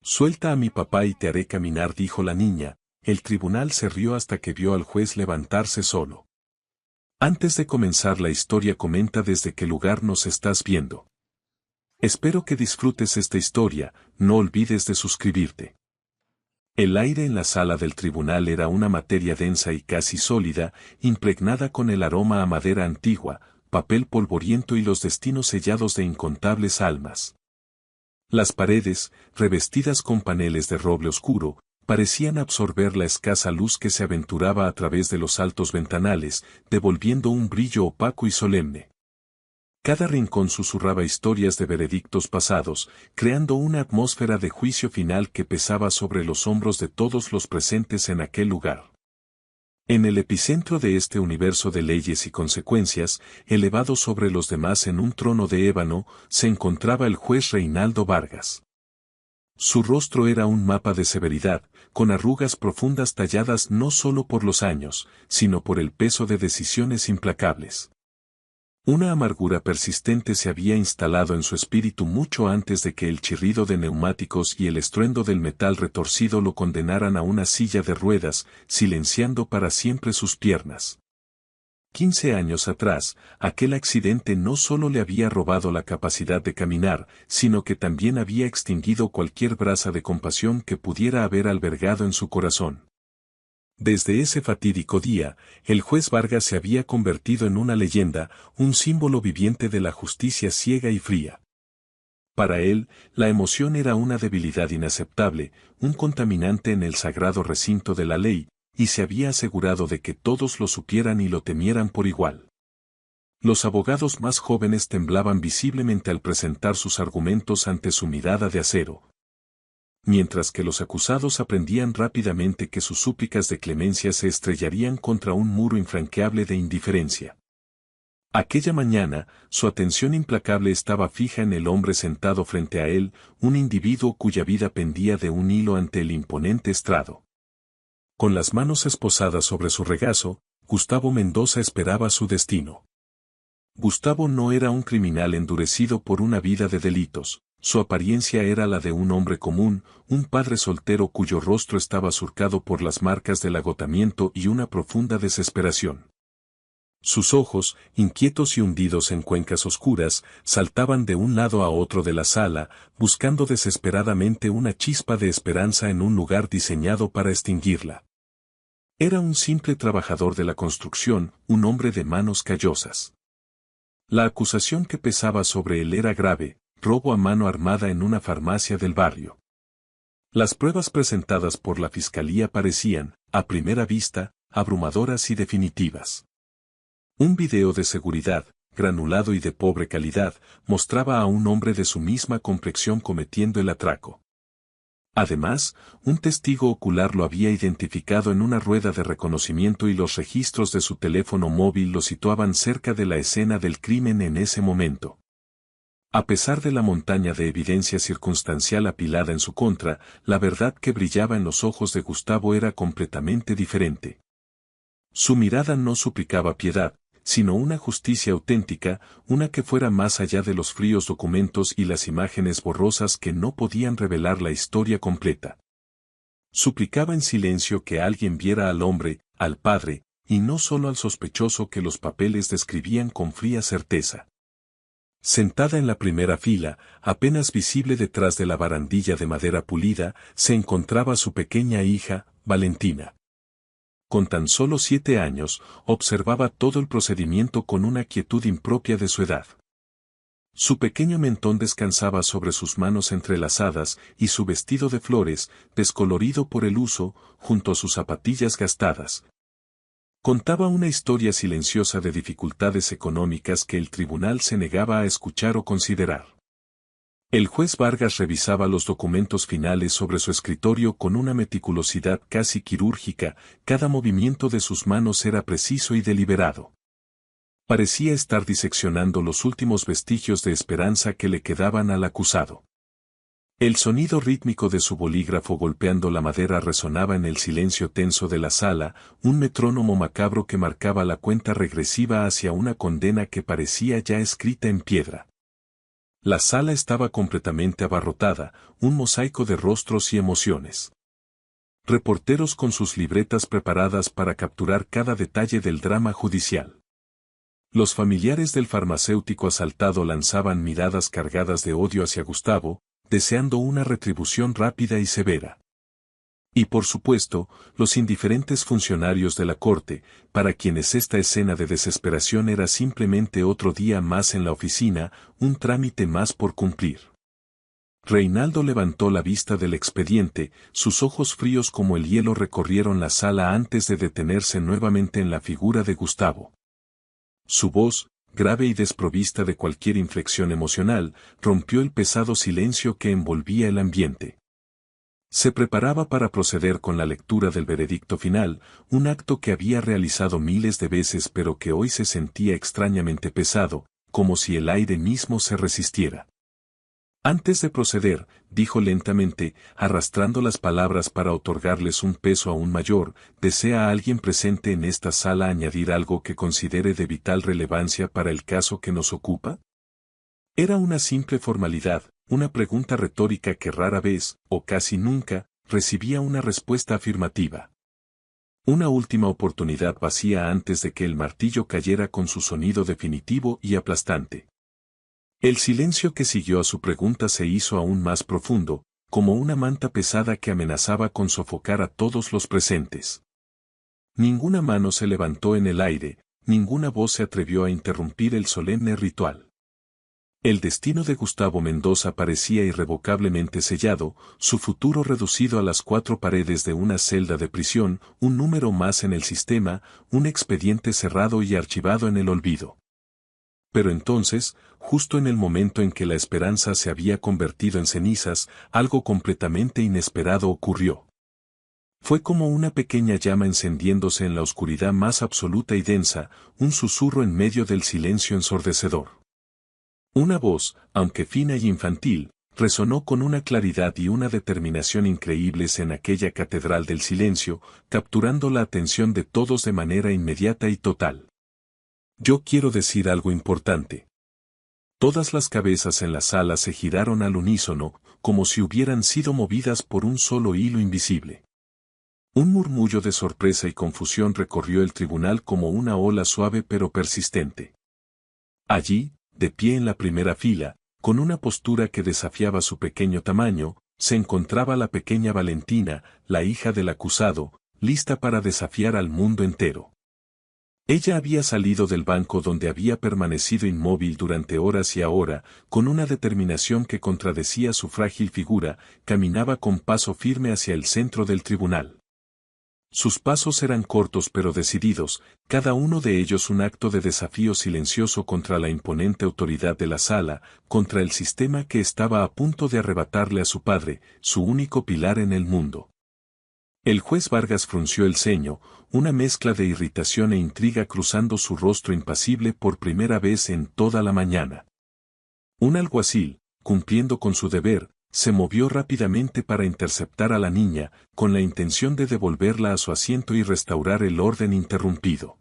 Suelta a mi papá y te haré caminar, dijo la niña. El tribunal se rió hasta que vio al juez levantarse solo. Antes de comenzar la historia, comenta desde qué lugar nos estás viendo. Espero que disfrutes esta historia, no olvides de suscribirte. El aire en la sala del tribunal era una materia densa y casi sólida, impregnada con el aroma a madera antigua, papel polvoriento y los destinos sellados de incontables almas. Las paredes, revestidas con paneles de roble oscuro, parecían absorber la escasa luz que se aventuraba a través de los altos ventanales, devolviendo un brillo opaco y solemne. Cada rincón susurraba historias de veredictos pasados, creando una atmósfera de juicio final que pesaba sobre los hombros de todos los presentes en aquel lugar. En el epicentro de este universo de leyes y consecuencias, elevado sobre los demás en un trono de ébano, se encontraba el juez Reinaldo Vargas. Su rostro era un mapa de severidad, con arrugas profundas talladas no solo por los años, sino por el peso de decisiones implacables. Una amargura persistente se había instalado en su espíritu mucho antes de que el chirrido de neumáticos y el estruendo del metal retorcido lo condenaran a una silla de ruedas, silenciando para siempre sus piernas. 15 años atrás, aquel accidente no solo le había robado la capacidad de caminar, sino que también había extinguido cualquier brasa de compasión que pudiera haber albergado en su corazón. Desde ese fatídico día, el juez Vargas se había convertido en una leyenda, un símbolo viviente de la justicia ciega y fría. Para él, la emoción era una debilidad inaceptable, un contaminante en el sagrado recinto de la ley, y se había asegurado de que todos lo supieran y lo temieran por igual. Los abogados más jóvenes temblaban visiblemente al presentar sus argumentos ante su mirada de acero, mientras que los acusados aprendían rápidamente que sus súplicas de clemencia se estrellarían contra un muro infranqueable de indiferencia. Aquella mañana, su atención implacable estaba fija en el hombre sentado frente a él, un individuo cuya vida pendía de un hilo ante el imponente estrado. Con las manos esposadas sobre su regazo, Gustavo Mendoza esperaba su destino. Gustavo no era un criminal endurecido por una vida de delitos. Su apariencia era la de un hombre común, un padre soltero cuyo rostro estaba surcado por las marcas del agotamiento y una profunda desesperación. Sus ojos, inquietos y hundidos en cuencas oscuras, saltaban de un lado a otro de la sala, buscando desesperadamente una chispa de esperanza en un lugar diseñado para extinguirla. Era un simple trabajador de la construcción, un hombre de manos callosas. La acusación que pesaba sobre él era grave: robo a mano armada en una farmacia del barrio. Las pruebas presentadas por la fiscalía parecían, a primera vista, abrumadoras y definitivas. Un video de seguridad, granulado y de pobre calidad, mostraba a un hombre de su misma complexión cometiendo el atraco. Además, un testigo ocular lo había identificado en una rueda de reconocimiento y los registros de su teléfono móvil lo situaban cerca de la escena del crimen en ese momento. A pesar de la montaña de evidencia circunstancial apilada en su contra, la verdad que brillaba en los ojos de Gustavo era completamente diferente. Su mirada no suplicaba piedad, sino una justicia auténtica, una que fuera más allá de los fríos documentos y las imágenes borrosas que no podían revelar la historia completa. Suplicaba en silencio que alguien viera al hombre, al padre, y no solo al sospechoso que los papeles describían con fría certeza. Sentada en la primera fila, apenas visible detrás de la barandilla de madera pulida, se encontraba su pequeña hija, Valentina. Con tan solo 7 años, observaba todo el procedimiento con una quietud impropia de su edad. Su pequeño mentón descansaba sobre sus manos entrelazadas y su vestido de flores, descolorido por el uso, junto a sus zapatillas gastadas, contaba una historia silenciosa de dificultades económicas que el tribunal se negaba a escuchar o considerar. El juez Vargas revisaba los documentos finales sobre su escritorio con una meticulosidad casi quirúrgica, cada movimiento de sus manos era preciso y deliberado. Parecía estar diseccionando los últimos vestigios de esperanza que le quedaban al acusado. El sonido rítmico de su bolígrafo golpeando la madera resonaba en el silencio tenso de la sala, un metrónomo macabro que marcaba la cuenta regresiva hacia una condena que parecía ya escrita en piedra. La sala estaba completamente abarrotada, un mosaico de rostros y emociones. Reporteros con sus libretas preparadas para capturar cada detalle del drama judicial. Los familiares del farmacéutico asaltado lanzaban miradas cargadas de odio hacia Gustavo, deseando una retribución rápida y severa. Y por supuesto, los indiferentes funcionarios de la corte, para quienes esta escena de desesperación era simplemente otro día más en la oficina, un trámite más por cumplir. Reinaldo levantó la vista del expediente, sus ojos fríos como el hielo recorrieron la sala antes de detenerse nuevamente en la figura de Gustavo. Su voz, grave y desprovista de cualquier inflexión emocional, rompió el pesado silencio que envolvía el ambiente. Se preparaba para proceder con la lectura del veredicto final, un acto que había realizado miles de veces pero que hoy se sentía extrañamente pesado, como si el aire mismo se resistiera. Antes de proceder, dijo lentamente, arrastrando las palabras para otorgarles un peso aún mayor, ¿desea alguien presente en esta sala añadir algo que considere de vital relevancia para el caso que nos ocupa? Era una simple formalidad, una pregunta retórica que rara vez, o casi nunca, recibía una respuesta afirmativa. Una última oportunidad vacía antes de que el martillo cayera con su sonido definitivo y aplastante. El silencio que siguió a su pregunta se hizo aún más profundo, como una manta pesada que amenazaba con sofocar a todos los presentes. Ninguna mano se levantó en el aire, ninguna voz se atrevió a interrumpir el solemne ritual. El destino de Gustavo Mendoza parecía irrevocablemente sellado, su futuro reducido a las cuatro paredes de una celda de prisión, un número más en el sistema, un expediente cerrado y archivado en el olvido. Pero entonces, justo en el momento en que la esperanza se había convertido en cenizas, algo completamente inesperado ocurrió. Fue como una pequeña llama encendiéndose en la oscuridad más absoluta y densa, un susurro en medio del silencio ensordecedor. Una voz, aunque fina y infantil, resonó con una claridad y una determinación increíbles en aquella catedral del silencio, capturando la atención de todos de manera inmediata y total. Yo quiero decir algo importante. Todas las cabezas en la sala se giraron al unísono, como si hubieran sido movidas por un solo hilo invisible. Un murmullo de sorpresa y confusión recorrió el tribunal como una ola suave pero persistente. Allí, de pie en la primera fila, con una postura que desafiaba su pequeño tamaño, se encontraba la pequeña Valentina, la hija del acusado, lista para desafiar al mundo entero. Ella había salido del banco donde había permanecido inmóvil durante horas y ahora, con una determinación que contradecía su frágil figura, caminaba con paso firme hacia el centro del tribunal. Sus pasos eran cortos pero decididos, cada uno de ellos un acto de desafío silencioso contra la imponente autoridad de la sala, contra el sistema que estaba a punto de arrebatarle a su padre, su único pilar en el mundo. El juez Vargas frunció el ceño, una mezcla de irritación e intriga cruzando su rostro impasible por primera vez en toda la mañana. Un alguacil, cumpliendo con su deber, se movió rápidamente para interceptar a la niña, con la intención de devolverla a su asiento y restaurar el orden interrumpido.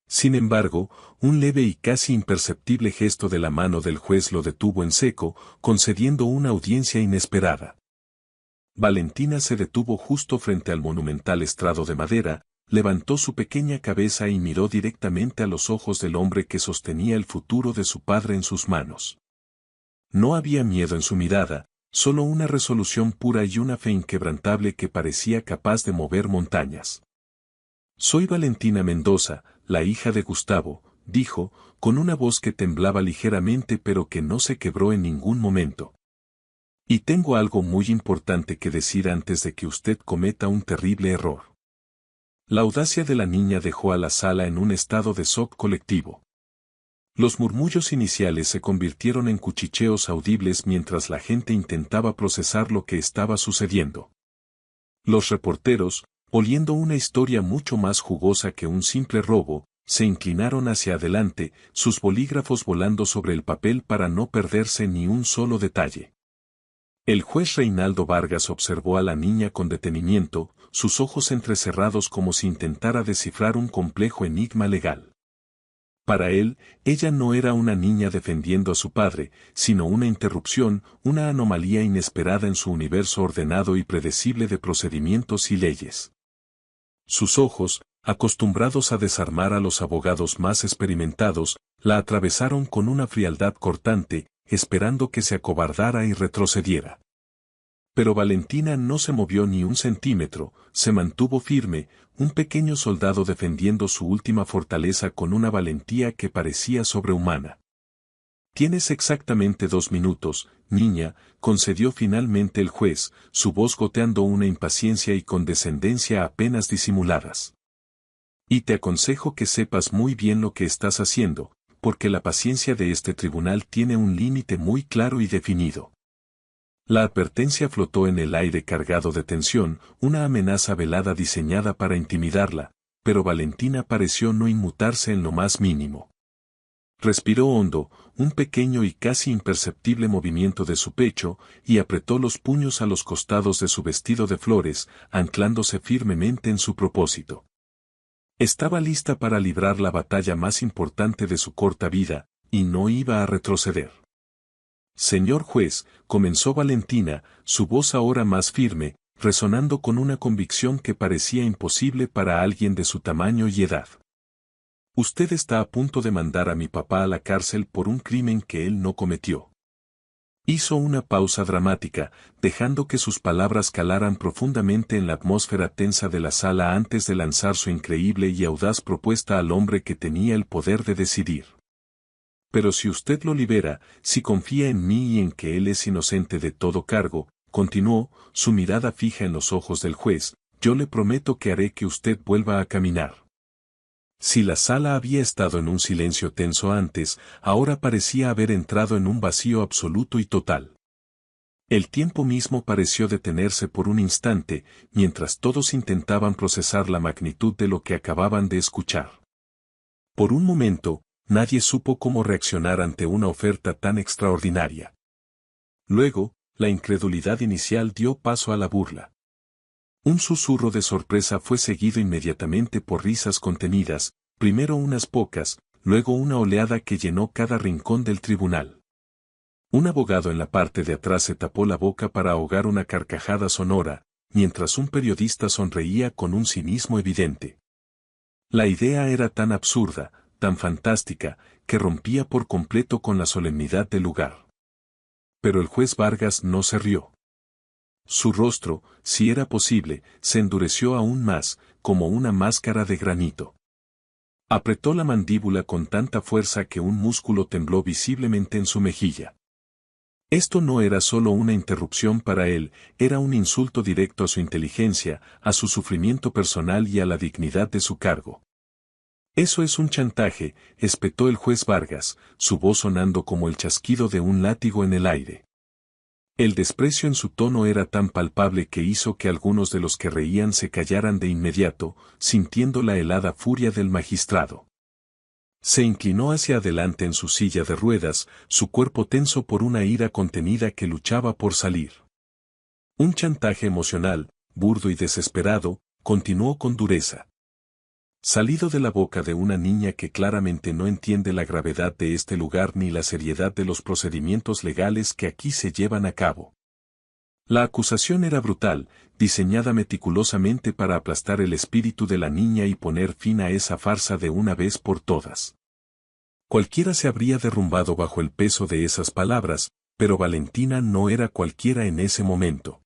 Sin embargo, un leve y casi imperceptible gesto de la mano del juez lo detuvo en seco, concediendo una audiencia inesperada. Valentina se detuvo justo frente al monumental estrado de madera, levantó su pequeña cabeza y miró directamente a los ojos del hombre que sostenía el futuro de su padre en sus manos. No había miedo en su mirada, solo una resolución pura y una fe inquebrantable que parecía capaz de mover montañas. Soy Valentina Mendoza, la hija de Gustavo, dijo, con una voz que temblaba ligeramente pero que no se quebró en ningún momento. Y tengo algo muy importante que decir antes de que usted cometa un terrible error. La audacia de la niña dejó a la sala en un estado de shock colectivo. Los murmullos iniciales se convirtieron en cuchicheos audibles mientras la gente intentaba procesar lo que estaba sucediendo. Los reporteros, oliendo una historia mucho más jugosa que un simple robo, se inclinaron hacia adelante, sus bolígrafos volando sobre el papel para no perderse ni un solo detalle. El juez Reinaldo Vargas observó a la niña con detenimiento, sus ojos entrecerrados como si intentara descifrar un complejo enigma legal. Para él, ella no era una niña defendiendo a su padre, sino una interrupción, una anomalía inesperada en su universo ordenado y predecible de procedimientos y leyes. Sus ojos, acostumbrados a desarmar a los abogados más experimentados, la atravesaron con una frialdad cortante, esperando que se acobardara y retrocediera. Pero Valentina no se movió ni un centímetro, se mantuvo firme, un pequeño soldado defendiendo su última fortaleza con una valentía que parecía sobrehumana. «Tienes exactamente 2 minutos, niña», concedió finalmente el juez, su voz goteando una impaciencia y condescendencia apenas disimuladas. «Y te aconsejo que sepas muy bien lo que estás haciendo, porque la paciencia de este tribunal tiene un límite muy claro y definido». La advertencia flotó en el aire cargado de tensión, una amenaza velada diseñada para intimidarla, pero Valentina pareció no inmutarse en lo más mínimo. Respiró hondo, un pequeño y casi imperceptible movimiento de su pecho, y apretó los puños a los costados de su vestido de flores, anclándose firmemente en su propósito. Estaba lista para librar la batalla más importante de su corta vida, y no iba a retroceder. «Señor juez», comenzó Valentina, su voz ahora más firme, resonando con una convicción que parecía imposible para alguien de su tamaño y edad. «Usted está a punto de mandar a mi papá a la cárcel por un crimen que él no cometió». Hizo una pausa dramática, dejando que sus palabras calaran profundamente en la atmósfera tensa de la sala antes de lanzar su increíble y audaz propuesta al hombre que tenía el poder de decidir. «Pero si usted lo libera, si confía en mí y en que él es inocente de todo cargo», continuó, su mirada fija en los ojos del juez, «yo le prometo que haré que usted vuelva a caminar». Si la sala había estado en un silencio tenso antes, ahora parecía haber entrado en un vacío absoluto y total. El tiempo mismo pareció detenerse por un instante, mientras todos intentaban procesar la magnitud de lo que acababan de escuchar. Por un momento, nadie supo cómo reaccionar ante una oferta tan extraordinaria. Luego, la incredulidad inicial dio paso a la burla. Un susurro de sorpresa fue seguido inmediatamente por risas contenidas, primero unas pocas, luego una oleada que llenó cada rincón del tribunal. Un abogado en la parte de atrás se tapó la boca para ahogar una carcajada sonora, mientras un periodista sonreía con un cinismo evidente. La idea era tan absurda, tan fantástica, que rompía por completo con la solemnidad del lugar. Pero el juez Vargas no se rió. Su rostro, si era posible, se endureció aún más, como una máscara de granito. Apretó la mandíbula con tanta fuerza que un músculo tembló visiblemente en su mejilla. Esto no era solo una interrupción para él, era un insulto directo a su inteligencia, a su sufrimiento personal y a la dignidad de su cargo. «Eso es un chantaje», espetó el juez Vargas, su voz sonando como el chasquido de un látigo en el aire. El desprecio en su tono era tan palpable que hizo que algunos de los que reían se callaran de inmediato, sintiendo la helada furia del magistrado. Se inclinó hacia adelante en su silla de ruedas, su cuerpo tenso por una ira contenida que luchaba por salir. «Un chantaje emocional, burdo y desesperado», continuó con dureza. «Salido de la boca de una niña que claramente no entiende la gravedad de este lugar ni la seriedad de los procedimientos legales que aquí se llevan a cabo». La acusación era brutal, diseñada meticulosamente para aplastar el espíritu de la niña y poner fin a esa farsa de una vez por todas. Cualquiera se habría derrumbado bajo el peso de esas palabras, pero Valentina no era cualquiera en ese momento.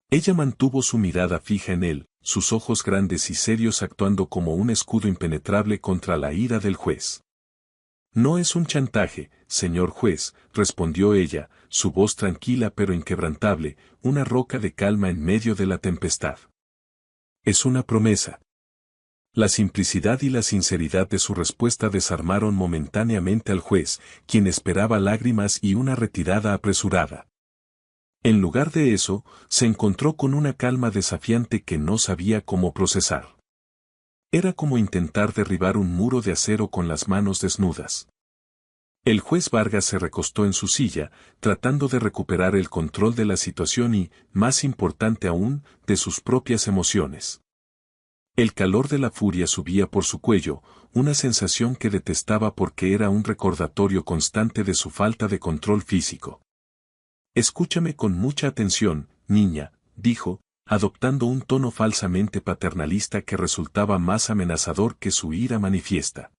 Ella mantuvo su mirada fija en él, sus ojos grandes y serios actuando como un escudo impenetrable contra la ira del juez. «No es un chantaje, señor juez», respondió ella, su voz tranquila pero inquebrantable, una roca de calma en medio de la tempestad. «Es una promesa». La simplicidad y la sinceridad de su respuesta desarmaron momentáneamente al juez, quien esperaba lágrimas y una retirada apresurada. En lugar de eso, se encontró con una calma desafiante que no sabía cómo procesar. Era como intentar derribar un muro de acero con las manos desnudas. El juez Vargas se recostó en su silla, tratando de recuperar el control de la situación y, más importante aún, de sus propias emociones. El calor de la furia subía por su cuello, una sensación que detestaba porque era un recordatorio constante de su falta de control físico. Escúchame con mucha atención, niña, dijo, adoptando un tono falsamente paternalista que resultaba más amenazador que su ira manifiesta.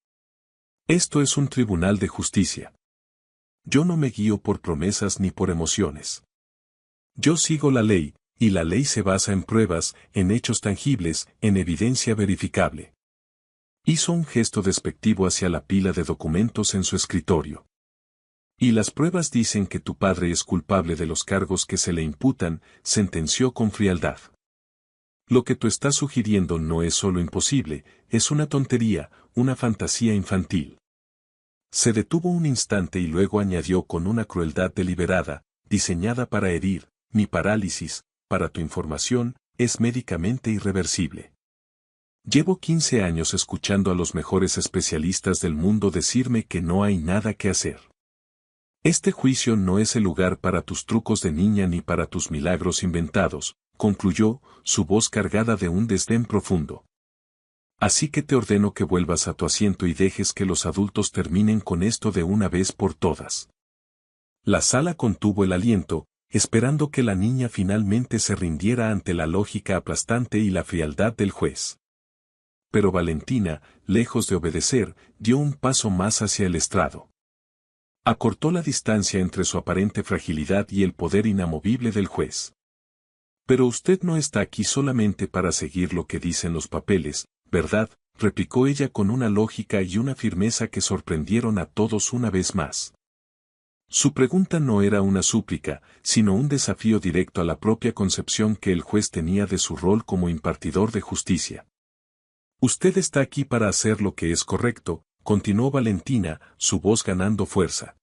Esto es un tribunal de justicia. Yo no me guío por promesas ni por emociones. Yo sigo la ley, y la ley se basa en pruebas, en hechos tangibles, en evidencia verificable. Hizo un gesto despectivo hacia la pila de documentos en su escritorio. Y las pruebas dicen que tu padre es culpable de los cargos que se le imputan, sentenció con frialdad. Lo que tú estás sugiriendo no es solo imposible, es una tontería, una fantasía infantil. Se detuvo un instante y luego añadió con una crueldad deliberada, diseñada para herir, mi parálisis, para tu información, es médicamente irreversible. Llevo 15 años escuchando a los mejores especialistas del mundo decirme que no hay nada que hacer. Este juicio no es el lugar para tus trucos de niña ni para tus milagros inventados, concluyó, su voz cargada de un desdén profundo. Así que te ordeno que vuelvas a tu asiento y dejes que los adultos terminen con esto de una vez por todas. La sala contuvo el aliento, esperando que la niña finalmente se rindiera ante la lógica aplastante y la frialdad del juez. Pero Valentina, lejos de obedecer, dio un paso más hacia el estrado. Acortó la distancia entre su aparente fragilidad y el poder inamovible del juez. Pero usted no está aquí solamente para seguir lo que dicen los papeles, ¿verdad?, replicó ella con una lógica y una firmeza que sorprendieron a todos una vez más. Su pregunta no era una súplica, sino un desafío directo a la propia concepción que el juez tenía de su rol como impartidor de justicia. Usted está aquí para hacer lo que es correcto, continuó Valentina, su voz ganando fuerza.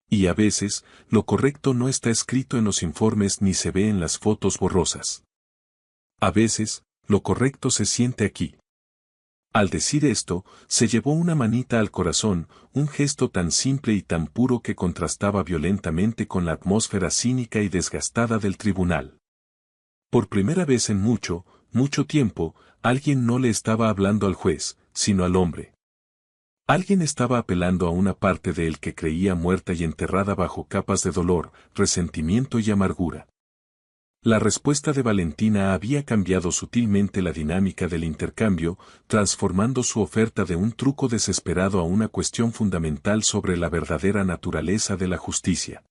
Y a veces, lo correcto no está escrito en los informes ni se ve en las fotos borrosas. A veces, lo correcto se siente aquí. Al decir esto, se llevó una manita al corazón, un gesto tan simple y tan puro que contrastaba violentamente con la atmósfera cínica y desgastada del tribunal. Por primera vez en mucho, mucho tiempo, alguien no le estaba hablando al juez, sino al hombre. Alguien estaba apelando a una parte de él que creía muerta y enterrada bajo capas de dolor, resentimiento y amargura. La respuesta de Valentina había cambiado sutilmente la dinámica del intercambio, transformando su oferta de un truco desesperado a una cuestión fundamental sobre la verdadera naturaleza de la justicia.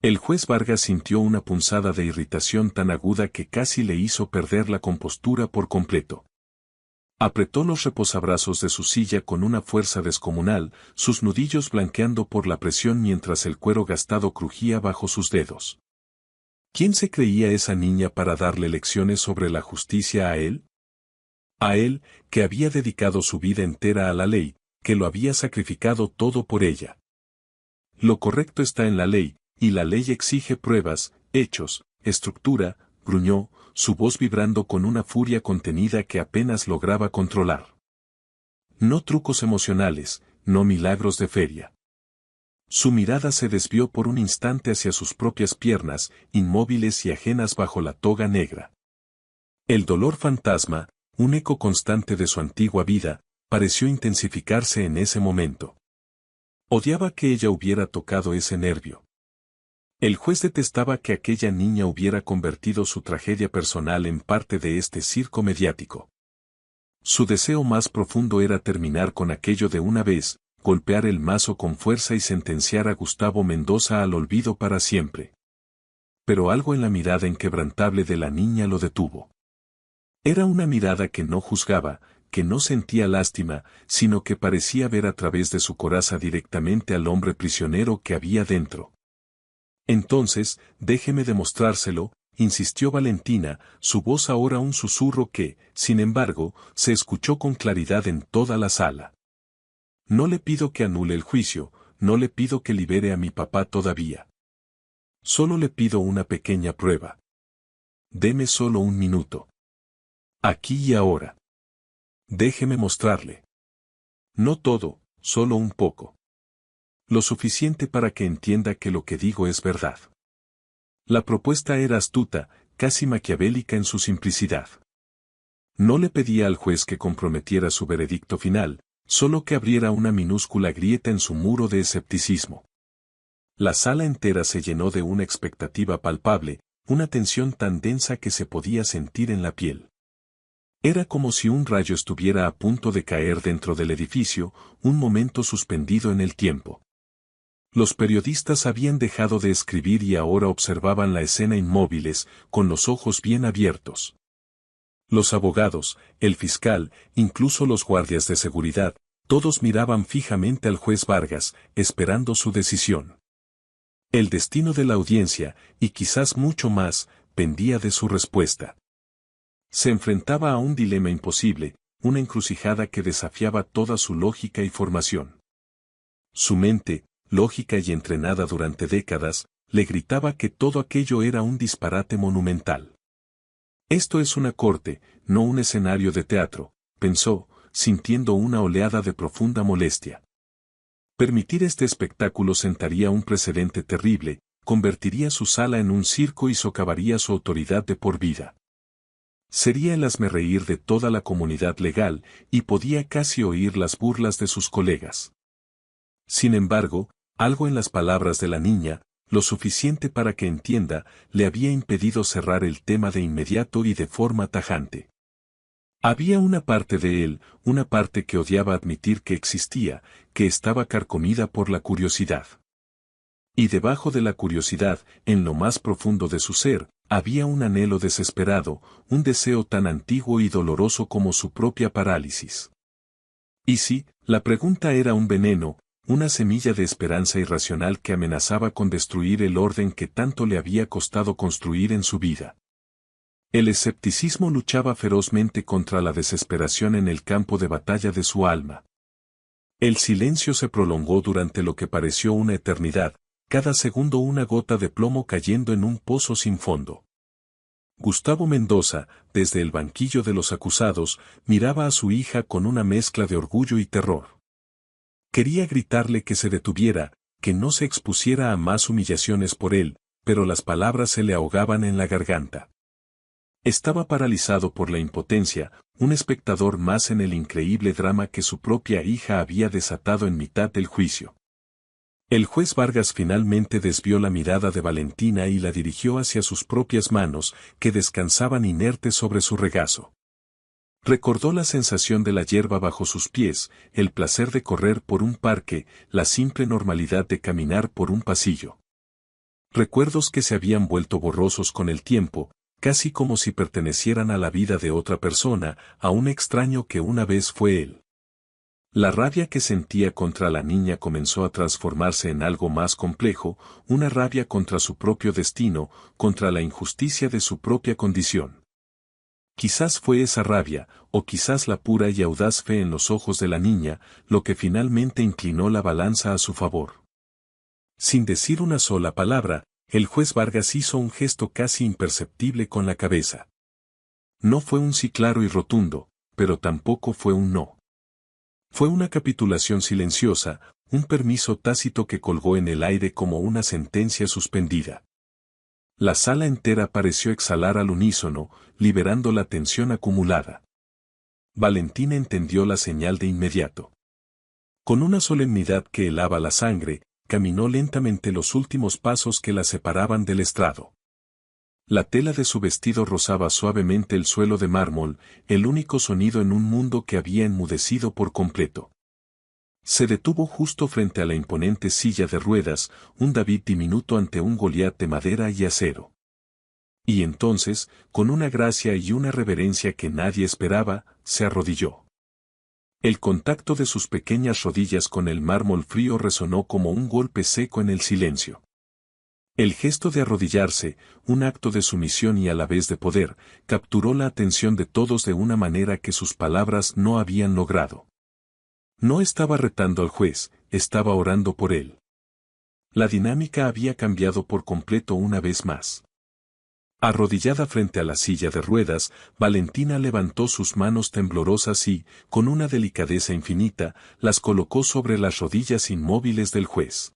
El juez Vargas sintió una punzada de irritación tan aguda que casi le hizo perder la compostura por completo. Apretó los reposabrazos de su silla con una fuerza descomunal, sus nudillos blanqueando por la presión mientras el cuero gastado crujía bajo sus dedos. ¿Quién se creía esa niña para darle lecciones sobre la justicia a él? A él, que había dedicado su vida entera a la ley, que lo había sacrificado todo por ella. Lo correcto está en la ley, y la ley exige pruebas, hechos, estructura, gruñó, su voz vibrando con una furia contenida que apenas lograba controlar. No trucos emocionales, no milagros de feria. Su mirada se desvió por un instante hacia sus propias piernas, inmóviles y ajenas bajo la toga negra. El dolor fantasma, un eco constante de su antigua vida, pareció intensificarse en ese momento. Odiaba que ella hubiera tocado ese nervio. El juez detestaba que aquella niña hubiera convertido su tragedia personal en parte de este circo mediático. Su deseo más profundo era terminar con aquello de una vez, golpear el mazo con fuerza y sentenciar a Gustavo Mendoza al olvido para siempre. Pero algo en la mirada inquebrantable de la niña lo detuvo. Era una mirada que no juzgaba, que no sentía lástima, sino que parecía ver a través de su coraza directamente al hombre prisionero que había dentro. Entonces, déjeme demostrárselo, insistió Valentina, su voz ahora un susurro que, sin embargo, se escuchó con claridad en toda la sala. No le pido que anule el juicio, no le pido que libere a mi papá todavía. Solo le pido una pequeña prueba. Deme solo un minuto. Aquí y ahora. Déjeme mostrarle. No todo, solo un poco. Lo suficiente para que entienda que lo que digo es verdad. La propuesta era astuta, casi maquiavélica en su simplicidad. No le pedía al juez que comprometiera su veredicto final, solo que abriera una minúscula grieta en su muro de escepticismo. La sala entera se llenó de una expectativa palpable, una tensión tan densa que se podía sentir en la piel. Era como si un rayo estuviera a punto de caer dentro del edificio, un momento suspendido en el tiempo. Los periodistas habían dejado de escribir y ahora observaban la escena inmóviles, con los ojos bien abiertos. Los abogados, el fiscal, incluso los guardias de seguridad, todos miraban fijamente al juez Vargas, esperando su decisión. El destino de la audiencia, y quizás mucho más, pendía de su respuesta. Se enfrentaba a un dilema imposible, una encrucijada que desafiaba toda su lógica y formación. Su mente, lógica y entrenada durante décadas, le gritaba que todo aquello era un disparate monumental. Esto es una corte, no un escenario de teatro, pensó, sintiendo una oleada de profunda molestia. Permitir este espectáculo sentaría un precedente terrible, convertiría su sala en un circo y socavaría su autoridad de por vida. Sería el hazmerreír de toda la comunidad legal, y podía casi oír las burlas de sus colegas. Sin embargo, algo en las palabras de la niña, lo suficiente para que entienda, le había impedido cerrar el tema de inmediato y de forma tajante. Había una parte de él, una parte que odiaba admitir que existía, que estaba carcomida por la curiosidad. Y debajo de la curiosidad, en lo más profundo de su ser, había un anhelo desesperado, un deseo tan antiguo y doloroso como su propia parálisis. Y sí, la pregunta era un veneno, una semilla de esperanza irracional que amenazaba con destruir el orden que tanto le había costado construir en su vida. El escepticismo luchaba ferozmente contra la desesperación en el campo de batalla de su alma. El silencio se prolongó durante lo que pareció una eternidad, cada segundo una gota de plomo cayendo en un pozo sin fondo. Gustavo Mendoza, desde el banquillo de los acusados, miraba a su hija con una mezcla de orgullo y terror. Quería gritarle que se detuviera, que no se expusiera a más humillaciones por él, pero las palabras se le ahogaban en la garganta. Estaba paralizado por la impotencia, un espectador más en el increíble drama que su propia hija había desatado en mitad del juicio. El juez Vargas finalmente desvió la mirada de Valentina y la dirigió hacia sus propias manos, que descansaban inertes sobre su regazo. Recordó la sensación de la hierba bajo sus pies, el placer de correr por un parque, la simple normalidad de caminar por un pasillo. Recuerdos que se habían vuelto borrosos con el tiempo, casi como si pertenecieran a la vida de otra persona, a un extraño que una vez fue él. La rabia que sentía contra la niña comenzó a transformarse en algo más complejo, una rabia contra su propio destino, contra la injusticia de su propia condición. Quizás fue esa rabia, o quizás la pura y audaz fe en los ojos de la niña, lo que finalmente inclinó la balanza a su favor. Sin decir una sola palabra, el juez Vargas hizo un gesto casi imperceptible con la cabeza. No fue un sí claro y rotundo, pero tampoco fue un no. Fue una capitulación silenciosa, un permiso tácito que colgó en el aire como una sentencia suspendida. La sala entera pareció exhalar al unísono, liberando la tensión acumulada. Valentina entendió la señal de inmediato. Con una solemnidad que helaba la sangre, caminó lentamente los últimos pasos que la separaban del estrado. La tela de su vestido rozaba suavemente el suelo de mármol, el único sonido en un mundo que había enmudecido por completo. Se detuvo justo frente a la imponente silla de ruedas, un David diminuto ante un Goliat de madera y acero. Y entonces, con una gracia y una reverencia que nadie esperaba, se arrodilló. El contacto de sus pequeñas rodillas con el mármol frío resonó como un golpe seco en el silencio. El gesto de arrodillarse, un acto de sumisión y a la vez de poder, capturó la atención de todos de una manera que sus palabras no habían logrado. No estaba retando al juez, estaba orando por él. La dinámica había cambiado por completo una vez más. Arrodillada frente a la silla de ruedas, Valentina levantó sus manos temblorosas y, con una delicadeza infinita, las colocó sobre las rodillas inmóviles del juez.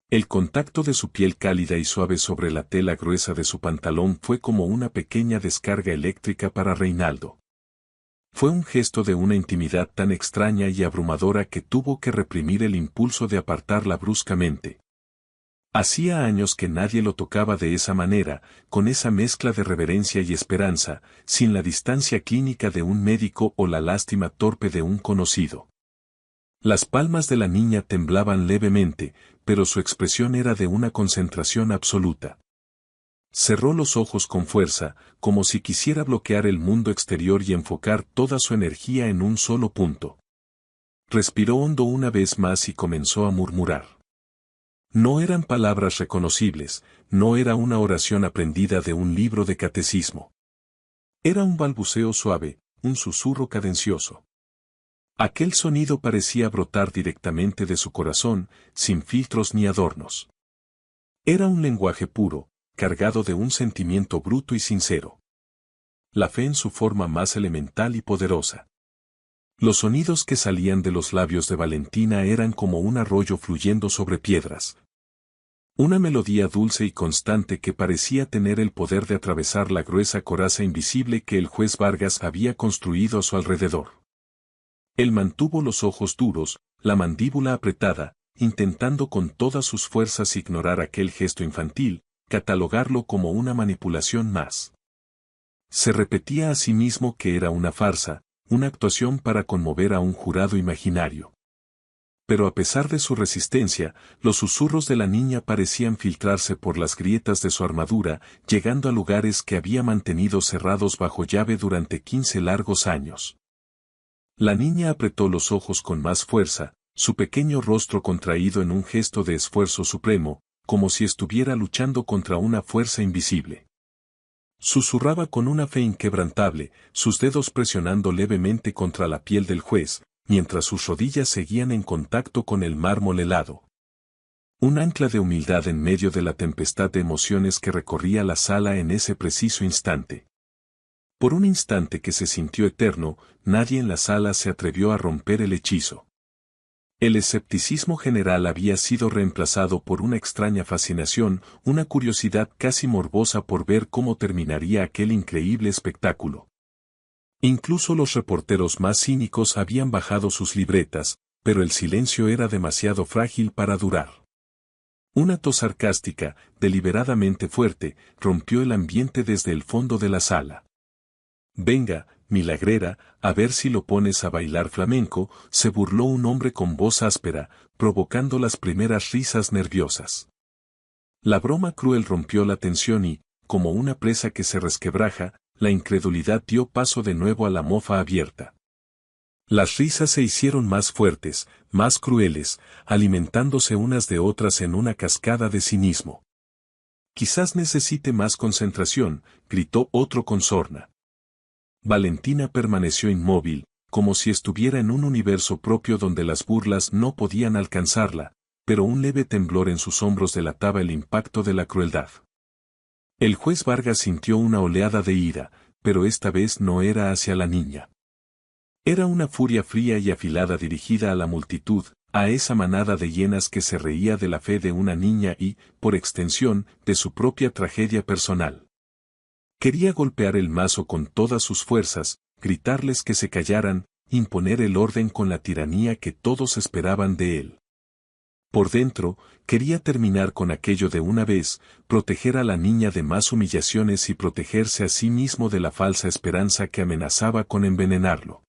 El contacto de su piel cálida y suave sobre la tela gruesa de su pantalón fue como una pequeña descarga eléctrica para Reinaldo. Fue un gesto de una intimidad tan extraña y abrumadora que tuvo que reprimir el impulso de apartarla bruscamente. Hacía años que nadie lo tocaba de esa manera, con esa mezcla de reverencia y esperanza, sin la distancia clínica de un médico o la lástima torpe de un conocido. Las palmas de la niña temblaban levemente, pero su expresión era de una concentración absoluta. Cerró los ojos con fuerza, como si quisiera bloquear el mundo exterior y enfocar toda su energía en un solo punto. Respiró hondo una vez más y comenzó a murmurar. No eran palabras reconocibles, no era una oración aprendida de un libro de catecismo. Era un balbuceo suave, un susurro cadencioso. Aquel sonido parecía brotar directamente de su corazón, sin filtros ni adornos. Era un lenguaje puro, cargado de un sentimiento bruto y sincero. La fe en su forma más elemental y poderosa. Los sonidos que salían de los labios de Valentina eran como un arroyo fluyendo sobre piedras. Una melodía dulce y constante que parecía tener el poder de atravesar la gruesa coraza invisible que el juez Vargas había construido a su alrededor. Él mantuvo los ojos duros, la mandíbula apretada, intentando con todas sus fuerzas ignorar aquel gesto infantil, catalogarlo como una manipulación más. Se repetía a sí mismo que era una farsa, una actuación para conmover a un jurado imaginario. Pero a pesar de su resistencia, los susurros de la niña parecían filtrarse por las grietas de su armadura, llegando a lugares que había mantenido cerrados bajo llave durante 15 largos años. La niña apretó los ojos con más fuerza, su pequeño rostro contraído en un gesto de esfuerzo supremo, como si estuviera luchando contra una fuerza invisible. Susurraba con una fe inquebrantable, sus dedos presionando levemente contra la piel del juez, mientras sus rodillas seguían en contacto con el mármol helado. Un ancla de humildad en medio de la tempestad de emociones que recorría la sala en ese preciso instante. Por un instante que se sintió eterno, nadie en la sala se atrevió a romper el hechizo. El escepticismo general había sido reemplazado por una extraña fascinación, una curiosidad casi morbosa por ver cómo terminaría aquel increíble espectáculo. Incluso los reporteros más cínicos habían bajado sus libretas, pero el silencio era demasiado frágil para durar. Una tos sarcástica, deliberadamente fuerte, rompió el ambiente desde el fondo de la sala. «Venga, milagrera, a ver si lo pones a bailar flamenco», se burló un hombre con voz áspera, provocando las primeras risas nerviosas. La broma cruel rompió la tensión y, como una presa que se resquebraja, la incredulidad dio paso de nuevo a la mofa abierta. Las risas se hicieron más fuertes, más crueles, alimentándose unas de otras en una cascada de cinismo. «Quizás necesite más concentración», gritó otro con sorna. Valentina permaneció inmóvil, como si estuviera en un universo propio donde las burlas no podían alcanzarla, pero un leve temblor en sus hombros delataba el impacto de la crueldad. El juez Vargas sintió una oleada de ira, pero esta vez no era hacia la niña. Era una furia fría y afilada dirigida a la multitud, a esa manada de hienas que se reía de la fe de una niña y, por extensión, de su propia tragedia personal. Quería golpear el mazo con todas sus fuerzas, gritarles que se callaran, imponer el orden con la tiranía que todos esperaban de él. Por dentro, quería terminar con aquello de una vez, proteger a la niña de más humillaciones y protegerse a sí mismo de la falsa esperanza que amenazaba con envenenarlo.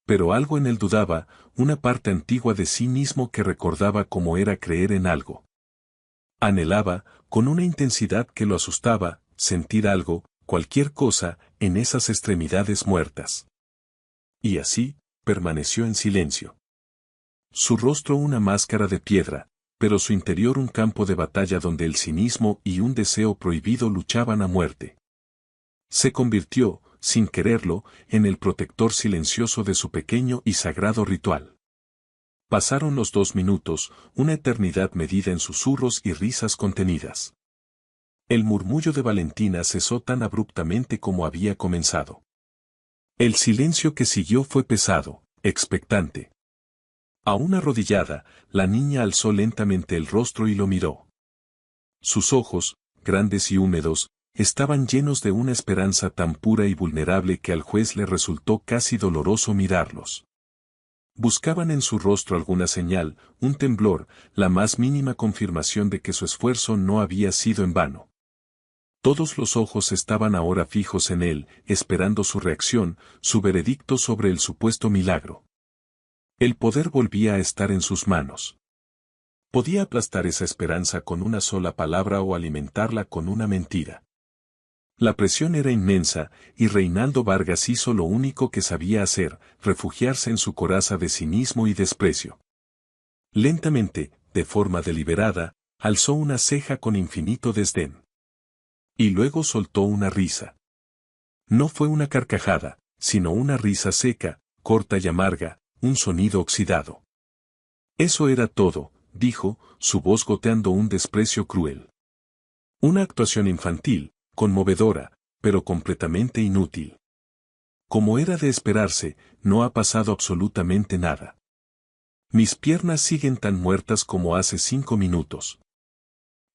Pero algo en él dudaba, una parte antigua de sí mismo que recordaba cómo era creer en algo. Anhelaba, con una intensidad que lo asustaba, sentir algo, cualquier cosa, en esas extremidades muertas. Y así, permaneció en silencio. Su rostro una máscara de piedra, pero su interior un campo de batalla donde el cinismo y un deseo prohibido luchaban a muerte. Se convirtió, sin quererlo, en el protector silencioso de su pequeño y sagrado ritual. Pasaron los 2 minutos, una eternidad medida en susurros y risas contenidas. El murmullo de Valentina cesó tan abruptamente como había comenzado. El silencio que siguió fue pesado, expectante. Aún arrodillada, la niña alzó lentamente el rostro y lo miró. Sus ojos, grandes y húmedos, estaban llenos de una esperanza tan pura y vulnerable que al juez le resultó casi doloroso mirarlos. Buscaban en su rostro alguna señal, un temblor, la más mínima confirmación de que su esfuerzo no había sido en vano. Todos los ojos estaban ahora fijos en él, esperando su reacción, su veredicto sobre el supuesto milagro. El poder volvía a estar en sus manos. Podía aplastar esa esperanza con una sola palabra o alimentarla con una mentira. La presión era inmensa, y Reinaldo Vargas hizo lo único que sabía hacer, refugiarse en su coraza de cinismo y desprecio. Lentamente, de forma deliberada, alzó una ceja con infinito desdén. Y luego soltó una risa. No fue una carcajada, sino una risa seca, corta y amarga, un sonido oxidado. Eso era todo, dijo, su voz goteando un desprecio cruel. Una actuación infantil, conmovedora, pero completamente inútil. Como era de esperarse, no ha pasado absolutamente nada. Mis piernas siguen tan muertas como hace 5 minutos.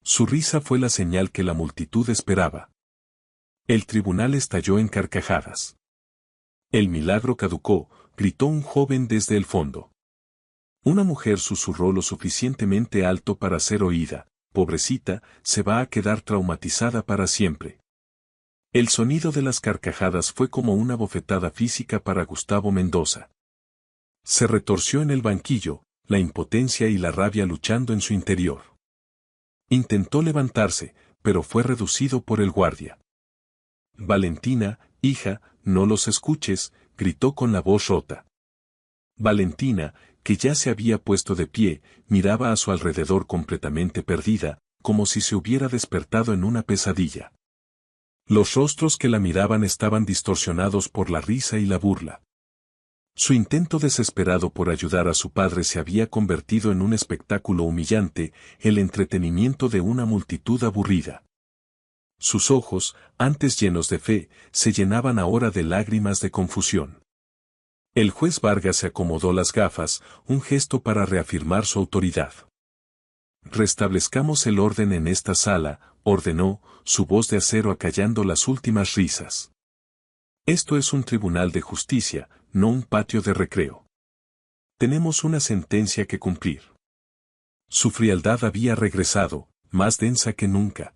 Su risa fue la señal que la multitud esperaba. El tribunal estalló en carcajadas. El milagro caducó, gritó un joven desde el fondo. Una mujer susurró lo suficientemente alto para ser oída. Pobrecita, se va a quedar traumatizada para siempre. El sonido de las carcajadas fue como una bofetada física para Gustavo Mendoza. Se retorció en el banquillo, la impotencia y la rabia luchando en su interior. Intentó levantarse, pero fue reducido por el guardia. Valentina, hija, no los escuches, gritó con la voz rota. Valentina, que ya se había puesto de pie, miraba a su alrededor completamente perdida, como si se hubiera despertado en una pesadilla. Los rostros que la miraban estaban distorsionados por la risa y la burla. Su intento desesperado por ayudar a su padre se había convertido en un espectáculo humillante, el entretenimiento de una multitud aburrida. Sus ojos, antes llenos de fe, se llenaban ahora de lágrimas de confusión. El juez Vargas se acomodó las gafas, un gesto para reafirmar su autoridad. Restablezcamos el orden en esta sala, ordenó, su voz de acero acallando las últimas risas. Esto es un tribunal de justicia, no un patio de recreo. Tenemos una sentencia que cumplir. Su frialdad había regresado, más densa que nunca.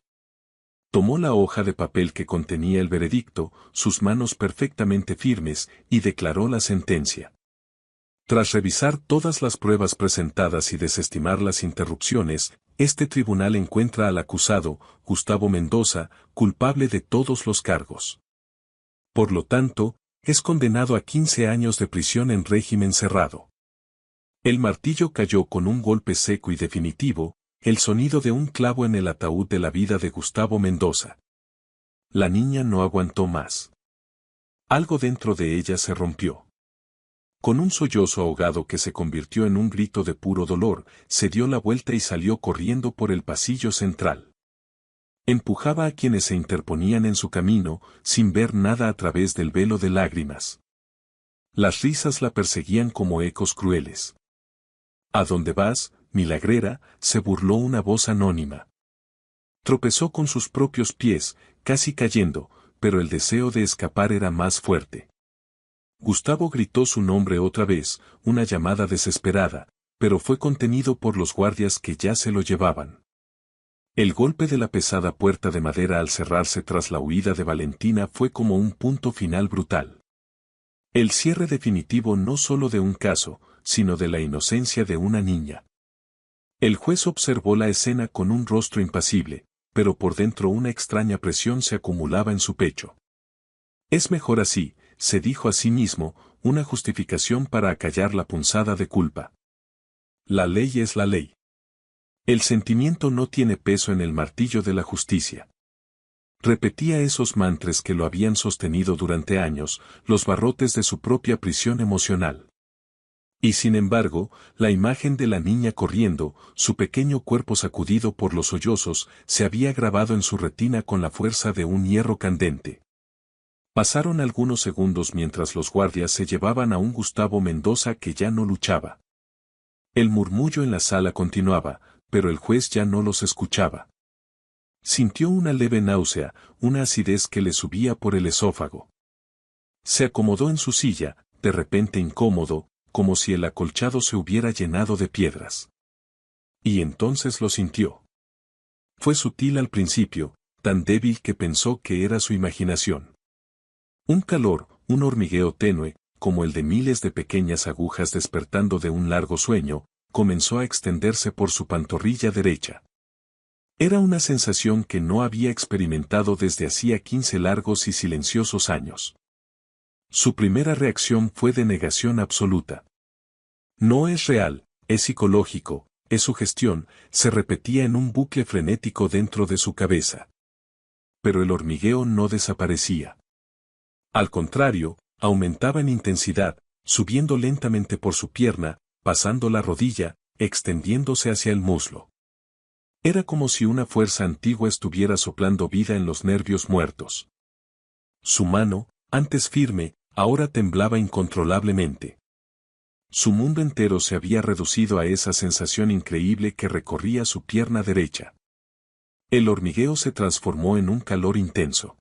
Tomó la hoja de papel que contenía el veredicto, sus manos perfectamente firmes, y declaró la sentencia. Tras revisar todas las pruebas presentadas y desestimar las interrupciones, este tribunal encuentra al acusado, Gustavo Mendoza, culpable de todos los cargos. Por lo tanto, es condenado a 15 años de prisión en régimen cerrado. El martillo cayó con un golpe seco y definitivo, el sonido de un clavo en el ataúd de la vida de Gustavo Mendoza. La niña no aguantó más. Algo dentro de ella se rompió. Con un sollozo ahogado que se convirtió en un grito de puro dolor, se dio la vuelta y salió corriendo por el pasillo central. Empujaba a quienes se interponían en su camino, sin ver nada a través del velo de lágrimas. Las risas la perseguían como ecos crueles. ¿A dónde vas, milagrera?, se burló una voz anónima. Tropezó con sus propios pies, casi cayendo, pero el deseo de escapar era más fuerte. Gustavo gritó su nombre otra vez, una llamada desesperada, pero fue contenido por los guardias que ya se lo llevaban. El golpe de la pesada puerta de madera al cerrarse tras la huida de Valentina fue como un punto final brutal. El cierre definitivo no solo de un caso, sino de la inocencia de una niña. El juez observó la escena con un rostro impasible, pero por dentro una extraña presión se acumulaba en su pecho. Es mejor así, se dijo a sí mismo, una justificación para acallar la punzada de culpa. La ley es la ley. El sentimiento no tiene peso en el martillo de la justicia. Repetía esos mantras que lo habían sostenido durante años, los barrotes de su propia prisión emocional. Y sin embargo, la imagen de la niña corriendo, su pequeño cuerpo sacudido por los sollozos, se había grabado en su retina con la fuerza de un hierro candente. Pasaron algunos segundos mientras los guardias se llevaban a un Gustavo Mendoza que ya no luchaba. El murmullo en la sala continuaba, pero el juez ya no los escuchaba. Sintió una leve náusea, una acidez que le subía por el esófago. Se acomodó en su silla, de repente incómodo, como si el acolchado se hubiera llenado de piedras. Y entonces lo sintió. Fue sutil al principio, tan débil que pensó que era su imaginación. Un calor, un hormigueo tenue, como el de miles de pequeñas agujas despertando de un largo sueño, comenzó a extenderse por su pantorrilla derecha. Era una sensación que no había experimentado desde hacía 15 largos y silenciosos años. Su primera reacción fue de negación absoluta. No es real, es psicológico, es sugestión, se repetía en un bucle frenético dentro de su cabeza. Pero el hormigueo no desaparecía. Al contrario, aumentaba en intensidad, subiendo lentamente por su pierna, pasando la rodilla, extendiéndose hacia el muslo. Era como si una fuerza antigua estuviera soplando vida en los nervios muertos. Su mano, antes firme, ahora temblaba incontrolablemente. Su mundo entero se había reducido a esa sensación increíble que recorría su pierna derecha. El hormigueo se transformó en un calor intenso.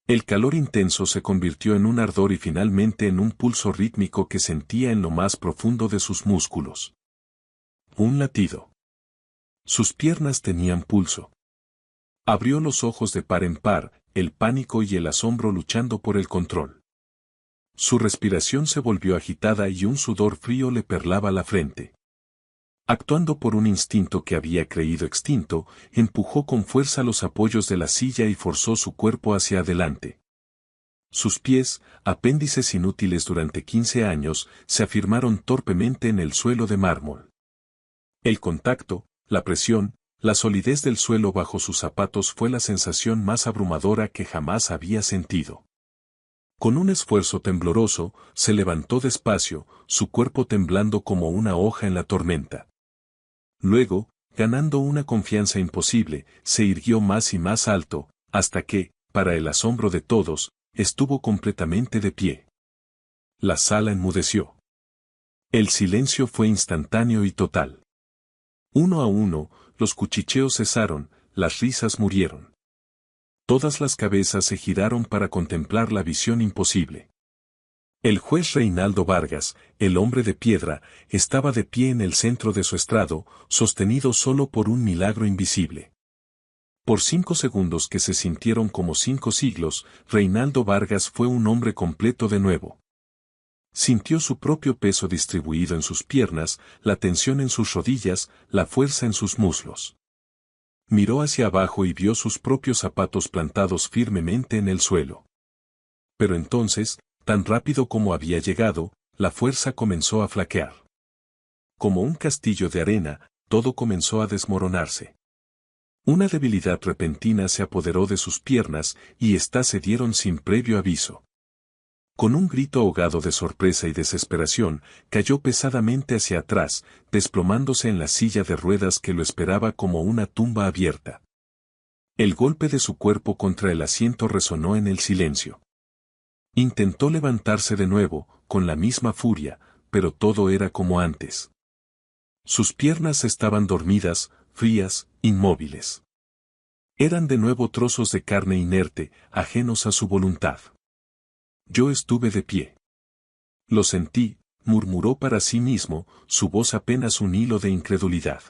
El calor intenso se convirtió en un ardor y finalmente en un pulso rítmico que sentía en lo más profundo de sus músculos. Un latido. Sus piernas tenían pulso. Abrió los ojos de par en par, el pánico y el asombro luchando por el control. Su respiración se volvió agitada y un sudor frío le perlaba la frente. Actuando por un instinto que había creído extinto, empujó con fuerza los apoyos de la silla y forzó su cuerpo hacia adelante. Sus pies, apéndices inútiles durante 15 años, se afirmaron torpemente en el suelo de mármol. El contacto, la presión, la solidez del suelo bajo sus zapatos fue la sensación más abrumadora que jamás había sentido. Con un esfuerzo tembloroso, se levantó despacio, su cuerpo temblando como una hoja en la tormenta. Luego, ganando una confianza imposible, se irguió más y más alto, hasta que, para el asombro de todos, estuvo completamente de pie. La sala enmudeció. El silencio fue instantáneo y total. Uno a uno, los cuchicheos cesaron, las risas murieron. Todas las cabezas se giraron para contemplar la visión imposible. El juez Reinaldo Vargas, el hombre de piedra, estaba de pie en el centro de su estrado, sostenido solo por un milagro invisible. Por 5 segundos que se sintieron como 5 siglos, Reinaldo Vargas fue un hombre completo de nuevo. Sintió su propio peso distribuido en sus piernas, la tensión en sus rodillas, la fuerza en sus muslos. Miró hacia abajo y vio sus propios zapatos plantados firmemente en el suelo. Pero entonces, tan rápido como había llegado, la fuerza comenzó a flaquear. Como un castillo de arena, todo comenzó a desmoronarse. Una debilidad repentina se apoderó de sus piernas y éstas cedieron sin previo aviso. Con un grito ahogado de sorpresa y desesperación, cayó pesadamente hacia atrás, desplomándose en la silla de ruedas que lo esperaba como una tumba abierta. El golpe de su cuerpo contra el asiento resonó en el silencio. Intentó levantarse de nuevo, con la misma furia, pero todo era como antes. Sus piernas estaban dormidas, frías, inmóviles. Eran de nuevo trozos de carne inerte, ajenos a su voluntad. Yo estuve de pie. Lo sentí, murmuró para sí mismo, su voz apenas un hilo de incredulidad.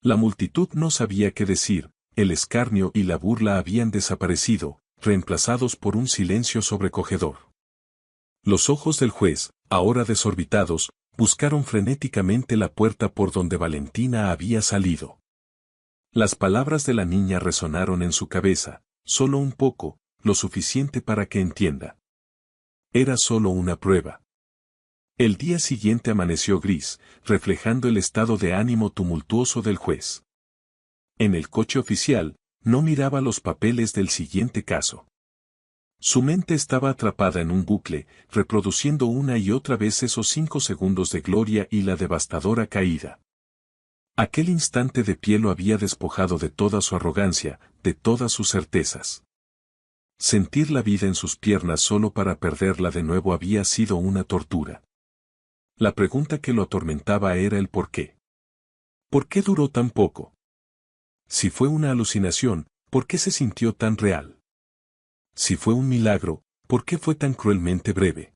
La multitud no sabía qué decir, el escarnio y la burla habían desaparecido, reemplazados por un silencio sobrecogedor. Los ojos del juez, ahora desorbitados, buscaron frenéticamente la puerta por donde Valentina había salido. Las palabras de la niña resonaron en su cabeza, solo un poco, lo suficiente para que entienda. Era solo una prueba. El día siguiente amaneció gris, reflejando el estado de ánimo tumultuoso del juez. En el coche oficial, no miraba los papeles del siguiente caso. Su mente estaba atrapada en un bucle, reproduciendo una y otra vez esos 5 segundos de gloria y la devastadora caída. Aquel instante de pie lo había despojado de toda su arrogancia, de todas sus certezas. Sentir la vida en sus piernas solo para perderla de nuevo había sido una tortura. La pregunta que lo atormentaba era el por qué. ¿Por qué duró tan poco? Si fue una alucinación, ¿por qué se sintió tan real? Si fue un milagro, ¿por qué fue tan cruelmente breve?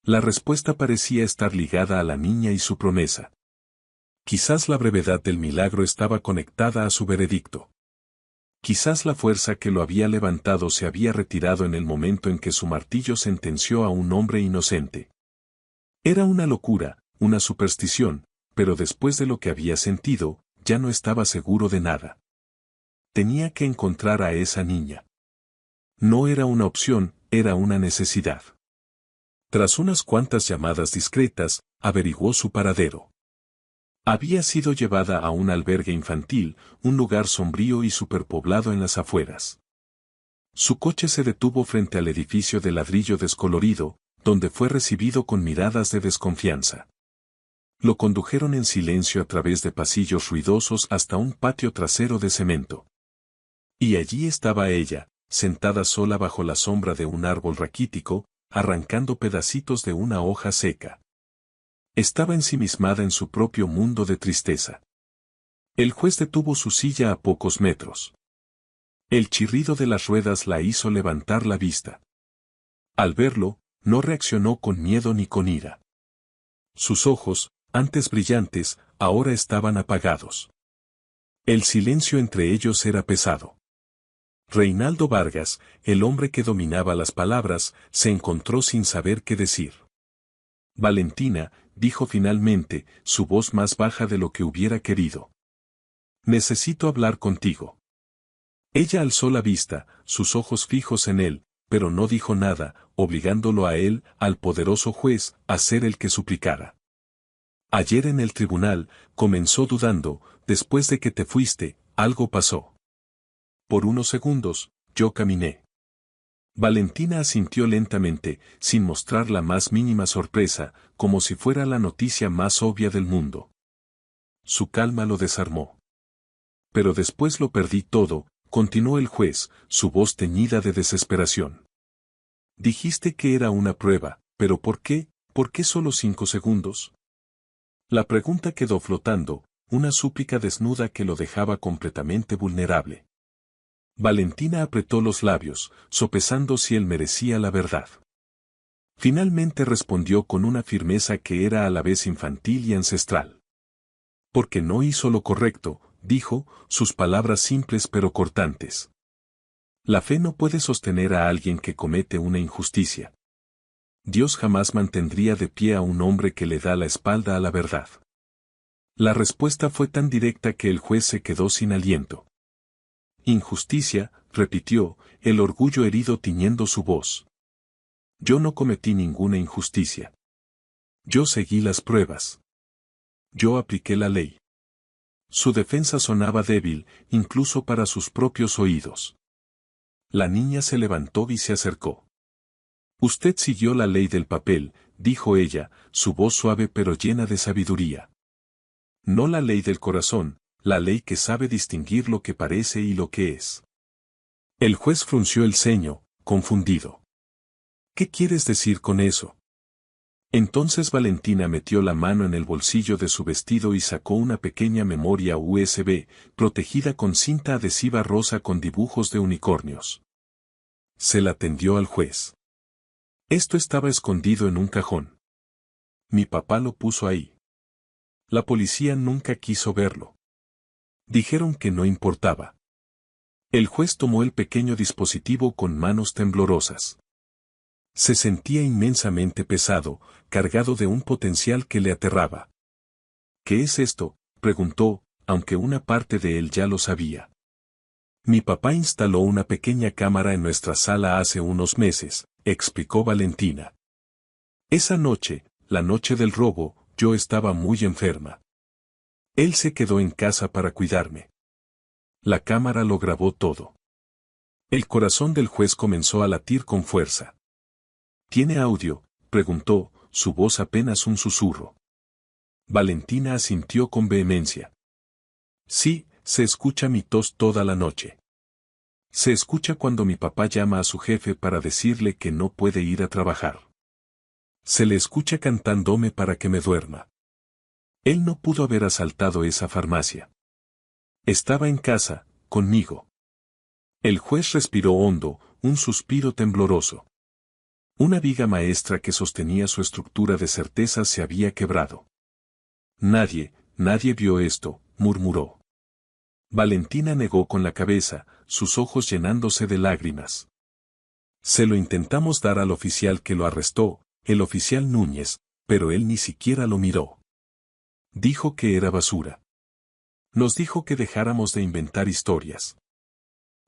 La respuesta parecía estar ligada a la niña y su promesa. Quizás la brevedad del milagro estaba conectada a su veredicto. Quizás la fuerza que lo había levantado se había retirado en el momento en que su martillo sentenció a un hombre inocente. Era una locura, una superstición, pero después de lo que había sentido, ya no estaba seguro de nada. Tenía que encontrar a esa niña. No era una opción, era una necesidad. Tras unas cuantas llamadas discretas, averiguó su paradero. Había sido llevada a un albergue infantil, un lugar sombrío y superpoblado en las afueras. Su coche se detuvo frente al edificio de ladrillo descolorido, donde fue recibido con miradas de desconfianza. Lo condujeron en silencio a través de pasillos ruidosos hasta un patio trasero de cemento. Y allí estaba ella, sentada sola bajo la sombra de un árbol raquítico, arrancando pedacitos de una hoja seca. Estaba ensimismada en su propio mundo de tristeza. El juez detuvo su silla a pocos metros. El chirrido de las ruedas la hizo levantar la vista. Al verlo, no reaccionó con miedo ni con ira. Sus ojos, antes brillantes, ahora estaban apagados. El silencio entre ellos era pesado. Reinaldo Vargas, el hombre que dominaba las palabras, se encontró sin saber qué decir. Valentina, dijo finalmente, su voz más baja de lo que hubiera querido. Necesito hablar contigo. Ella alzó la vista, sus ojos fijos en él, pero no dijo nada, obligándolo a él, al poderoso juez, a ser el que suplicara. Ayer en el tribunal, comenzó dudando, después de que te fuiste, algo pasó. Por unos segundos, yo caminé. Valentina asintió lentamente, sin mostrar la más mínima sorpresa, como si fuera la noticia más obvia del mundo. Su calma lo desarmó. Pero después lo perdí todo, continuó el juez, su voz teñida de desesperación. Dijiste que era una prueba, pero ¿por qué? ¿Por qué solo 5 segundos? La pregunta quedó flotando, una súplica desnuda que lo dejaba completamente vulnerable. Valentina apretó los labios, sopesando si él merecía la verdad. Finalmente respondió con una firmeza que era a la vez infantil y ancestral. Porque no hizo lo correcto, dijo, sus palabras simples pero cortantes. La fe no puede sostener a alguien que comete una injusticia. Dios jamás mantendría de pie a un hombre que le da la espalda a la verdad. La respuesta fue tan directa que el juez se quedó sin aliento. Injusticia, repitió, el orgullo herido tiñendo su voz. Yo no cometí ninguna injusticia. Yo seguí las pruebas. Yo apliqué la ley. Su defensa sonaba débil, incluso para sus propios oídos. La niña se levantó y se acercó. Usted siguió la ley del papel, dijo ella, su voz suave pero llena de sabiduría. No la ley del corazón, la ley que sabe distinguir lo que parece y lo que es. El juez frunció el ceño, confundido. ¿Qué quieres decir con eso? Entonces Valentina metió la mano en el bolsillo de su vestido y sacó una pequeña memoria USB, protegida con cinta adhesiva rosa con dibujos de unicornios. Se la tendió al juez. Esto estaba escondido en un cajón. Mi papá lo puso ahí. La policía nunca quiso verlo. Dijeron que no importaba. El juez tomó el pequeño dispositivo con manos temblorosas. Se sentía inmensamente pesado, cargado de un potencial que le aterraba. ¿Qué es esto?, preguntó, aunque una parte de él ya lo sabía. Mi papá instaló una pequeña cámara en nuestra sala hace unos meses, explicó Valentina. Esa noche, la noche del robo, yo estaba muy enferma. Él se quedó en casa para cuidarme. La cámara lo grabó todo. El corazón del juez comenzó a latir con fuerza. ¿Tiene audio?, preguntó, su voz apenas un susurro. Valentina asintió con vehemencia. Sí, se escucha mi tos toda la noche. Se escucha cuando mi papá llama a su jefe para decirle que no puede ir a trabajar. Se le escucha cantándome para que me duerma. Él no pudo haber asaltado esa farmacia. Estaba en casa, conmigo. El juez respiró hondo, un suspiro tembloroso. Una viga maestra que sostenía su estructura de certeza se había quebrado. Nadie vio esto, murmuró. Valentina negó con la cabeza, sus ojos llenándose de lágrimas. Se lo intentamos dar al oficial que lo arrestó, el oficial Núñez, pero él ni siquiera lo miró. Dijo que era basura. Nos dijo que dejáramos de inventar historias.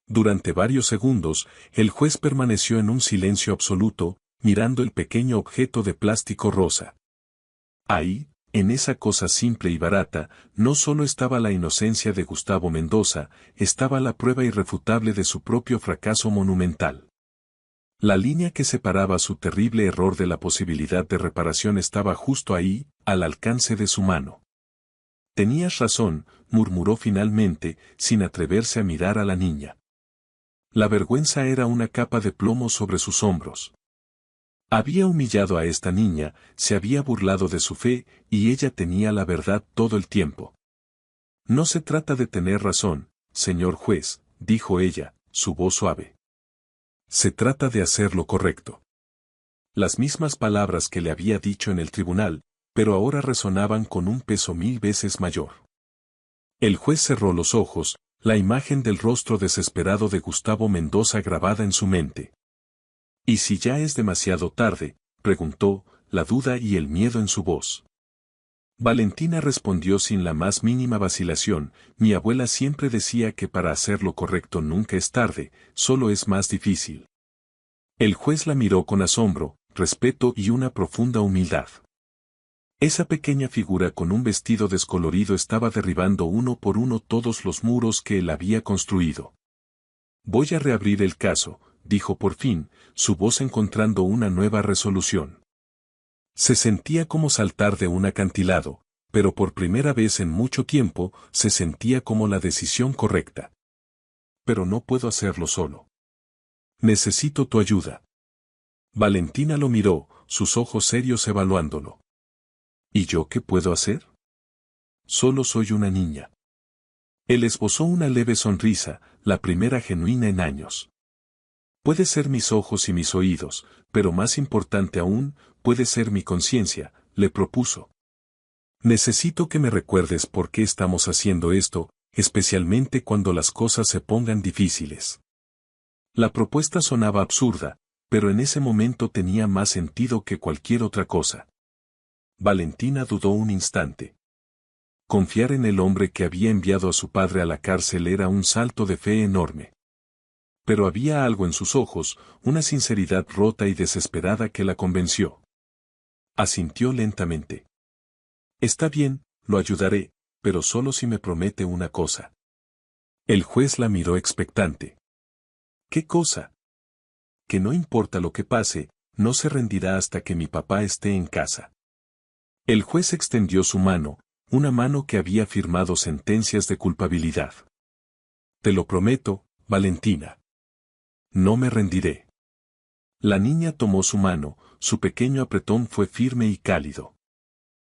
Durante varios segundos, el juez permaneció en un silencio absoluto, mirando el pequeño objeto de plástico rosa. Ahí, en esa cosa simple y barata, no solo estaba la inocencia de Gustavo Mendoza, estaba la prueba irrefutable de su propio fracaso monumental. La línea que separaba su terrible error de la posibilidad de reparación estaba justo ahí, al alcance de su mano. Tenías razón, murmuró finalmente, sin atreverse a mirar a la niña. La vergüenza era una capa de plomo sobre sus hombros. Había humillado a esta niña, se había burlado de su fe, y ella tenía la verdad todo el tiempo. No se trata de tener razón, señor juez, dijo ella, su voz suave. Se trata de hacer lo correcto. Las mismas palabras que le había dicho en el tribunal, pero ahora resonaban con un peso 1000 veces mayor. El juez cerró los ojos, la imagen del rostro desesperado de Gustavo Mendoza grabada en su mente. ¿Y si ya es demasiado tarde?, preguntó, la duda y el miedo en su voz. Valentina respondió sin la más mínima vacilación, mi abuela siempre decía que para hacer lo correcto nunca es tarde, solo es más difícil. El juez la miró con asombro, respeto y una profunda humildad. Esa pequeña figura con un vestido descolorido estaba derribando uno por uno todos los muros que él había construido. Voy a reabrir el caso, dijo por fin, su voz encontrando una nueva resolución. Se sentía como saltar de un acantilado, pero por primera vez en mucho tiempo se sentía como la decisión correcta. Pero no puedo hacerlo solo. Necesito tu ayuda. Valentina lo miró, sus ojos serios evaluándolo. ¿Y yo qué puedo hacer? Solo soy una niña. Él esbozó una leve sonrisa, la primera genuina en años. Puede ser mis ojos y mis oídos, pero más importante aún, puede ser mi conciencia, le propuso. Necesito que me recuerdes por qué estamos haciendo esto, especialmente cuando las cosas se pongan difíciles. La propuesta sonaba absurda, pero en ese momento tenía más sentido que cualquier otra cosa. Valentina dudó un instante. Confiar en el hombre que había enviado a su padre a la cárcel era un salto de fe enorme. Pero había algo en sus ojos, una sinceridad rota y desesperada que la convenció. Asintió lentamente. Está bien, lo ayudaré, pero solo si me promete una cosa. El juez la miró expectante. ¿Qué cosa? Que no importa lo que pase, no se rendirá hasta que mi papá esté en casa. El juez extendió su mano, una mano que había firmado sentencias de culpabilidad. Te lo prometo, Valentina. No me rendiré. La niña tomó su mano, su pequeño apretón fue firme y cálido.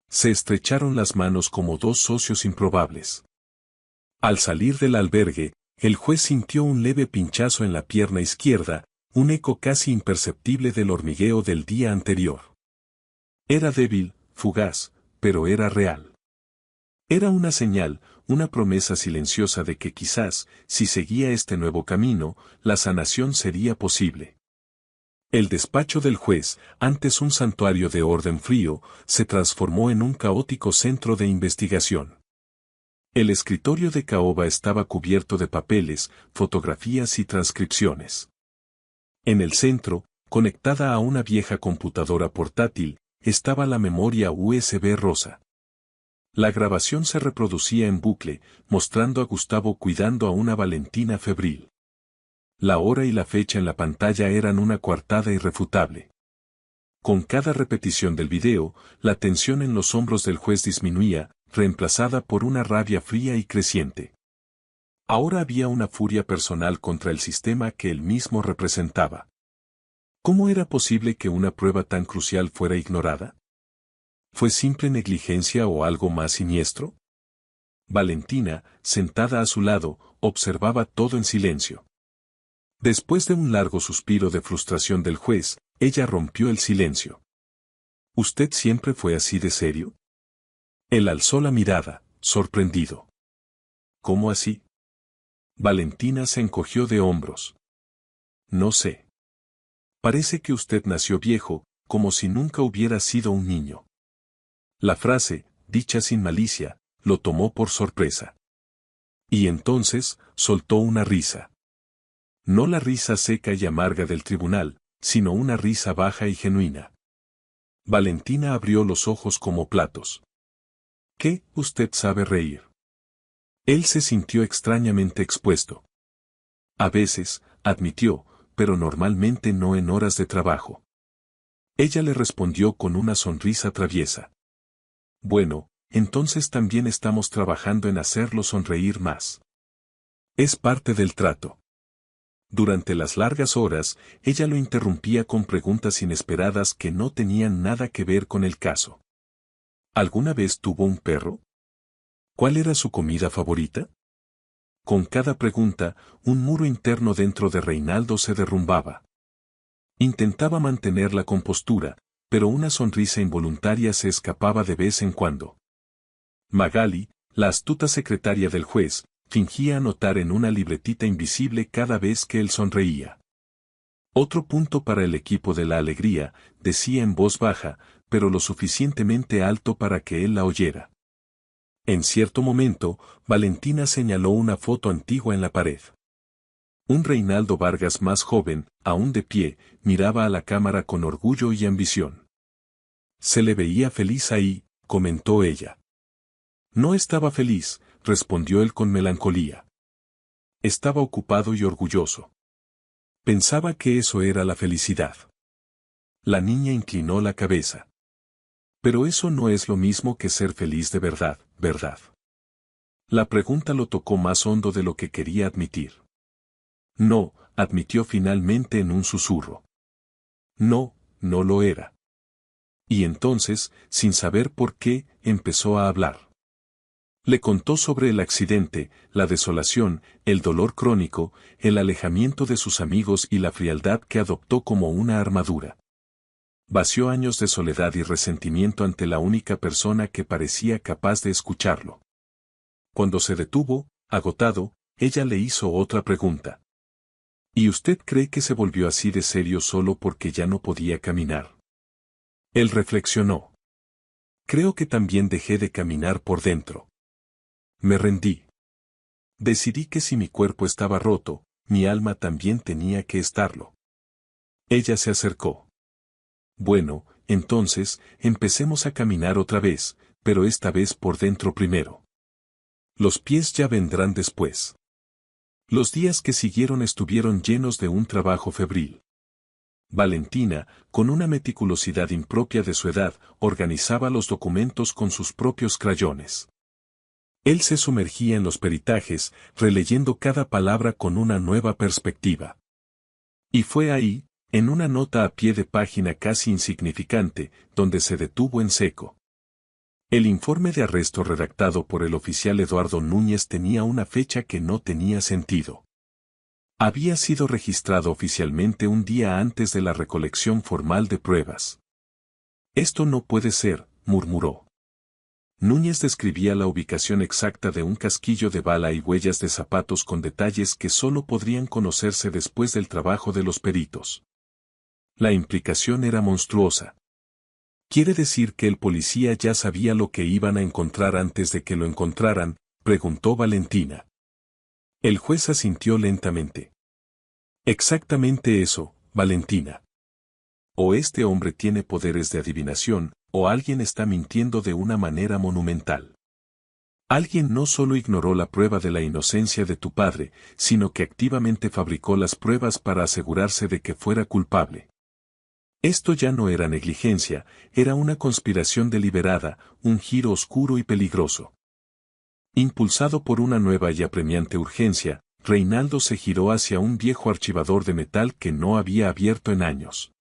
Se estrecharon las manos como dos socios improbables. Al salir del albergue, el juez sintió un leve pinchazo en la pierna izquierda, un eco casi imperceptible del hormigueo del día anterior. Era débil, fugaz, pero era real. Era una señal, una promesa silenciosa de que quizás, si seguía este nuevo camino, la sanación sería posible. El despacho del juez, antes un santuario de orden frío, se transformó en un caótico centro de investigación. El escritorio de Caoba estaba cubierto de papeles, fotografías y transcripciones. En el centro, conectada a una vieja computadora portátil, estaba la memoria USB rosa. La grabación se reproducía en bucle, mostrando a Gustavo cuidando a una Valentina febril. La hora y la fecha en la pantalla eran una coartada irrefutable. Con cada repetición del video, la tensión en los hombros del juez disminuía, reemplazada por una rabia fría y creciente. Ahora había una furia personal contra el sistema que él mismo representaba. ¿Cómo era posible que una prueba tan crucial fuera ignorada? ¿Fue simple negligencia o algo más siniestro? Valentina, sentada a su lado, observaba todo en silencio. Después de un largo suspiro de frustración del juez, ella rompió el silencio. ¿Usted siempre fue así de serio? Él alzó la mirada, sorprendido. ¿Cómo así? Valentina se encogió de hombros. No sé. Parece que usted nació viejo, como si nunca hubiera sido un niño. La frase, dicha sin malicia, lo tomó por sorpresa. Y entonces, soltó una risa. No la risa seca y amarga del tribunal, sino una risa baja y genuina. Valentina abrió los ojos como platos. ¿Qué? ¿Usted sabe reír? Él se sintió extrañamente expuesto. A veces, admitió, pero normalmente no en horas de trabajo. Ella le respondió con una sonrisa traviesa. Bueno, entonces también estamos trabajando en hacerlo sonreír más. Es parte del trato. Durante las largas horas, ella lo interrumpía con preguntas inesperadas que no tenían nada que ver con el caso. ¿Alguna vez tuvo un perro? ¿Cuál era su comida favorita? Con cada pregunta, un muro interno dentro de Reinaldo se derrumbaba. Intentaba mantener la compostura, pero una sonrisa involuntaria se escapaba de vez en cuando. Magali, la astuta secretaria del juez, fingía anotar en una libretita invisible cada vez que él sonreía. Otro punto para el equipo de la alegría, decía en voz baja, pero lo suficientemente alto para que él la oyera. En cierto momento, Valentina señaló una foto antigua en la pared. Un Reinaldo Vargas más joven, aún de pie, miraba a la cámara con orgullo y ambición. Se le veía feliz ahí, comentó ella. No estaba feliz, respondió él con melancolía. Estaba ocupado y orgulloso. Pensaba que eso era la felicidad. La niña inclinó la cabeza. Pero eso no es lo mismo que ser feliz de verdad, ¿verdad? La pregunta lo tocó más hondo de lo que quería admitir. No, admitió finalmente en un susurro. No, no lo era. Y entonces, sin saber por qué, empezó a hablar. Le contó sobre el accidente, la desolación, el dolor crónico, el alejamiento de sus amigos y la frialdad que adoptó como una armadura. Vació años de soledad y resentimiento ante la única persona que parecía capaz de escucharlo. Cuando se detuvo, agotado, ella le hizo otra pregunta. ¿Y usted cree que se volvió así de serio solo porque ya no podía caminar? Él reflexionó. Creo que también dejé de caminar por dentro. Me rendí. Decidí que si mi cuerpo estaba roto, mi alma también tenía que estarlo. Ella se acercó. Bueno, entonces, empecemos a caminar otra vez, pero esta vez por dentro primero. Los pies ya vendrán después. Los días que siguieron estuvieron llenos de un trabajo febril. Valentina, con una meticulosidad impropia de su edad, organizaba los documentos con sus propios crayones. Él se sumergía en los peritajes, releyendo cada palabra con una nueva perspectiva. Y fue ahí, en una nota a pie de página casi insignificante, donde se detuvo en seco. El informe de arresto redactado por el oficial Eduardo Núñez tenía una fecha que no tenía sentido. Había sido registrado oficialmente un día antes de la recolección formal de pruebas. Esto no puede ser, murmuró. Núñez describía la ubicación exacta de un casquillo de bala y huellas de zapatos con detalles que solo podrían conocerse después del trabajo de los peritos. La implicación era monstruosa. ¿Quiere decir que el policía ya sabía lo que iban a encontrar antes de que lo encontraran?, preguntó Valentina. El juez asintió lentamente. Exactamente eso, Valentina. O este hombre tiene poderes de adivinación, o alguien está mintiendo de una manera monumental. Alguien no solo ignoró la prueba de la inocencia de tu padre, sino que activamente fabricó las pruebas para asegurarse de que fuera culpable. Esto ya no era negligencia, era una conspiración deliberada, un giro oscuro y peligroso. Impulsado por una nueva y apremiante urgencia, Reinaldo se giró hacia un viejo archivador de metal que no había abierto en años.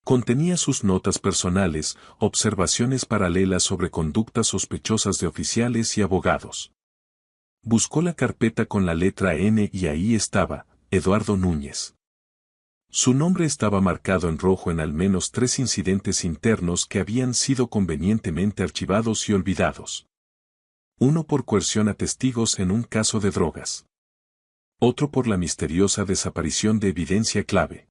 Contenía sus notas personales, observaciones paralelas sobre conductas sospechosas de oficiales y abogados. Buscó la carpeta con la letra N y ahí estaba, Eduardo Núñez. Su nombre estaba marcado en rojo en al menos 3 incidentes internos que habían sido convenientemente archivados y olvidados. Uno por coerción a testigos en un caso de drogas. Otro por la misteriosa desaparición de evidencia clave.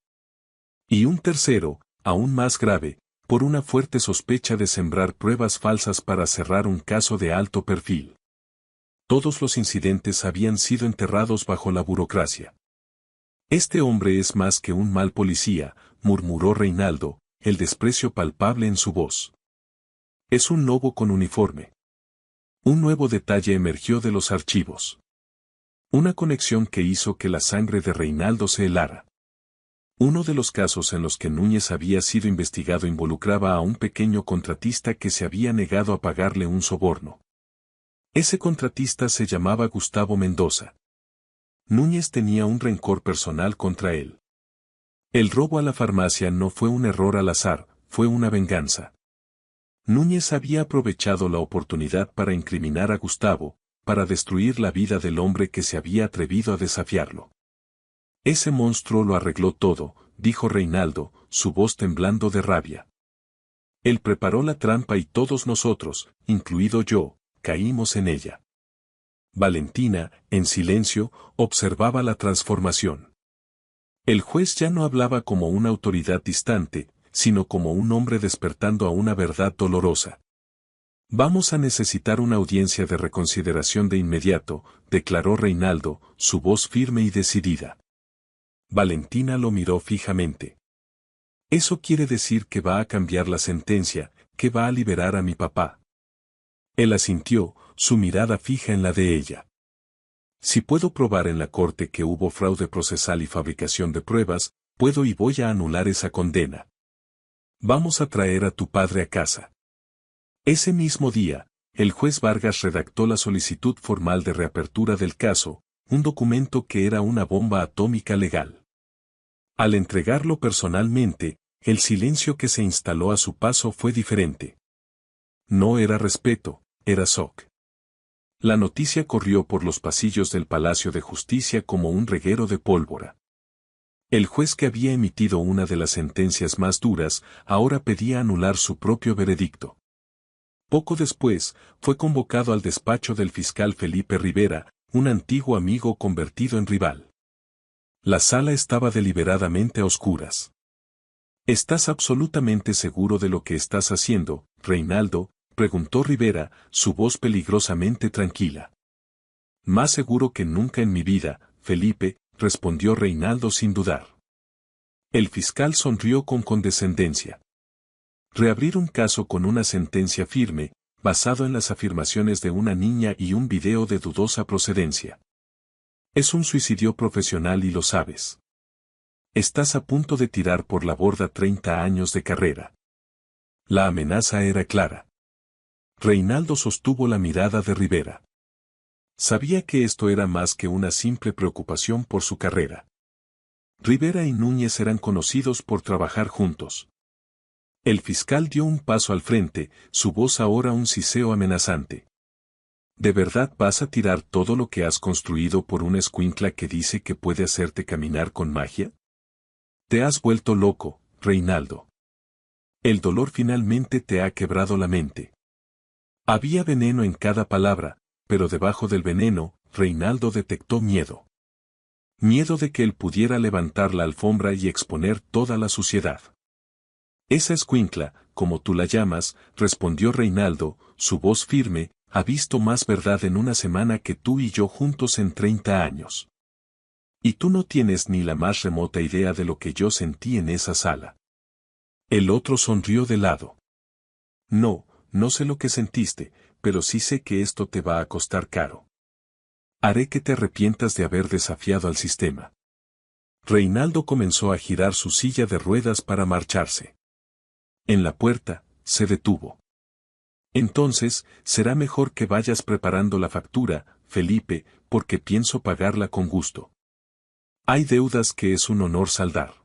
Y un tercero, aún más grave, por una fuerte sospecha de sembrar pruebas falsas para cerrar un caso de alto perfil. Todos los incidentes habían sido enterrados bajo la burocracia. Este hombre es más que un mal policía, murmuró Reinaldo, el desprecio palpable en su voz. Es un lobo con uniforme. Un nuevo detalle emergió de los archivos. Una conexión que hizo que la sangre de Reinaldo se helara. Uno de los casos en los que Núñez había sido investigado involucraba a un pequeño contratista que se había negado a pagarle un soborno. Ese contratista se llamaba Gustavo Mendoza. Núñez tenía un rencor personal contra él. El robo a la farmacia no fue un error al azar, fue una venganza. Núñez había aprovechado la oportunidad para incriminar a Gustavo, para destruir la vida del hombre que se había atrevido a desafiarlo. Ese monstruo lo arregló todo, dijo Reinaldo, su voz temblando de rabia. Él preparó la trampa y todos nosotros, incluido yo, caímos en ella. Valentina, en silencio, observaba la transformación. El juez ya no hablaba como una autoridad distante, sino como un hombre despertando a una verdad dolorosa. Vamos a necesitar una audiencia de reconsideración de inmediato, declaró Reinaldo, su voz firme y decidida. Valentina lo miró fijamente. Eso quiere decir que va a cambiar la sentencia, que va a liberar a mi papá. Él asintió, su mirada fija en la de ella. Si puedo probar en la corte que hubo fraude procesal y fabricación de pruebas, puedo y voy a anular esa condena. Vamos a traer a tu padre a casa. Ese mismo día, el juez Vargas redactó la solicitud formal de reapertura del caso, un documento que era una bomba atómica legal. Al entregarlo personalmente, el silencio que se instaló a su paso fue diferente. No era respeto, era shock. La noticia corrió por los pasillos del Palacio de Justicia como un reguero de pólvora. El juez que había emitido una de las sentencias más duras, ahora pedía anular su propio veredicto. Poco después, fue convocado al despacho del fiscal Felipe Rivera, un antiguo amigo convertido en rival. La sala estaba deliberadamente a oscuras. ¿Estás absolutamente seguro de lo que estás haciendo, Reinaldo?, preguntó Rivera, su voz peligrosamente tranquila. Más seguro que nunca en mi vida, Felipe, respondió Reinaldo sin dudar. El fiscal sonrió con condescendencia. Reabrir un caso con una sentencia firme, basado en las afirmaciones de una niña y un video de dudosa procedencia. Es un suicidio profesional y lo sabes. Estás a punto de tirar por la borda 30 años de carrera. La amenaza era clara. Reinaldo sostuvo la mirada de Rivera. Sabía que esto era más que una simple preocupación por su carrera. Rivera y Núñez eran conocidos por trabajar juntos. El fiscal dio un paso al frente, su voz ahora un siseo amenazante. ¿De verdad vas a tirar todo lo que has construido por una escuincla que dice que puede hacerte caminar con magia? Te has vuelto loco, Reinaldo. El dolor finalmente te ha quebrado la mente. Había veneno en cada palabra, pero debajo del veneno, Reinaldo detectó miedo. Miedo de que él pudiera levantar la alfombra y exponer toda la suciedad. Esa escuincla, como tú la llamas, respondió Reinaldo, su voz firme, ha visto más verdad en una semana que tú y yo juntos en 30 años. Y tú no tienes ni la más remota idea de lo que yo sentí en esa sala. El otro sonrió de lado. No, no sé lo que sentiste, pero sí sé que esto te va a costar caro. Haré que te arrepientas de haber desafiado al sistema. Reinaldo comenzó a girar su silla de ruedas para marcharse. En la puerta, se detuvo. Entonces, será mejor que vayas preparando la factura, Felipe, porque pienso pagarla con gusto. Hay deudas que es un honor saldar.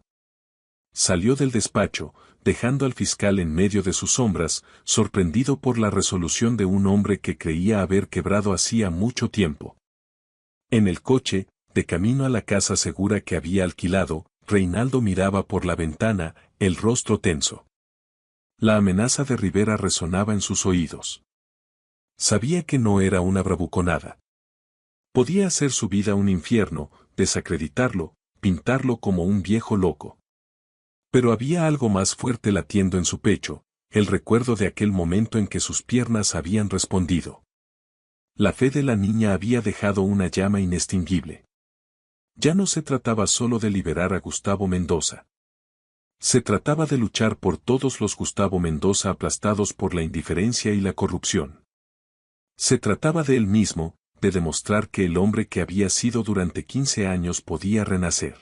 Salió del despacho, dejando al fiscal en medio de sus sombras, sorprendido por la resolución de un hombre que creía haber quebrado hacía mucho tiempo. En el coche, de camino a la casa segura que había alquilado, Reinaldo miraba por la ventana, el rostro tenso. La amenaza de Rivera resonaba en sus oídos. Sabía que no era una bravuconada. Podía hacer su vida un infierno, desacreditarlo, pintarlo como un viejo loco. Pero había algo más fuerte latiendo en su pecho, el recuerdo de aquel momento en que sus piernas habían respondido. La fe de la niña había dejado una llama inextinguible. Ya no se trataba solo de liberar a Gustavo Mendoza. Se trataba de luchar por todos los Gustavo Mendoza aplastados por la indiferencia y la corrupción. Se trataba de él mismo, de demostrar que el hombre que había sido durante 15 años podía renacer.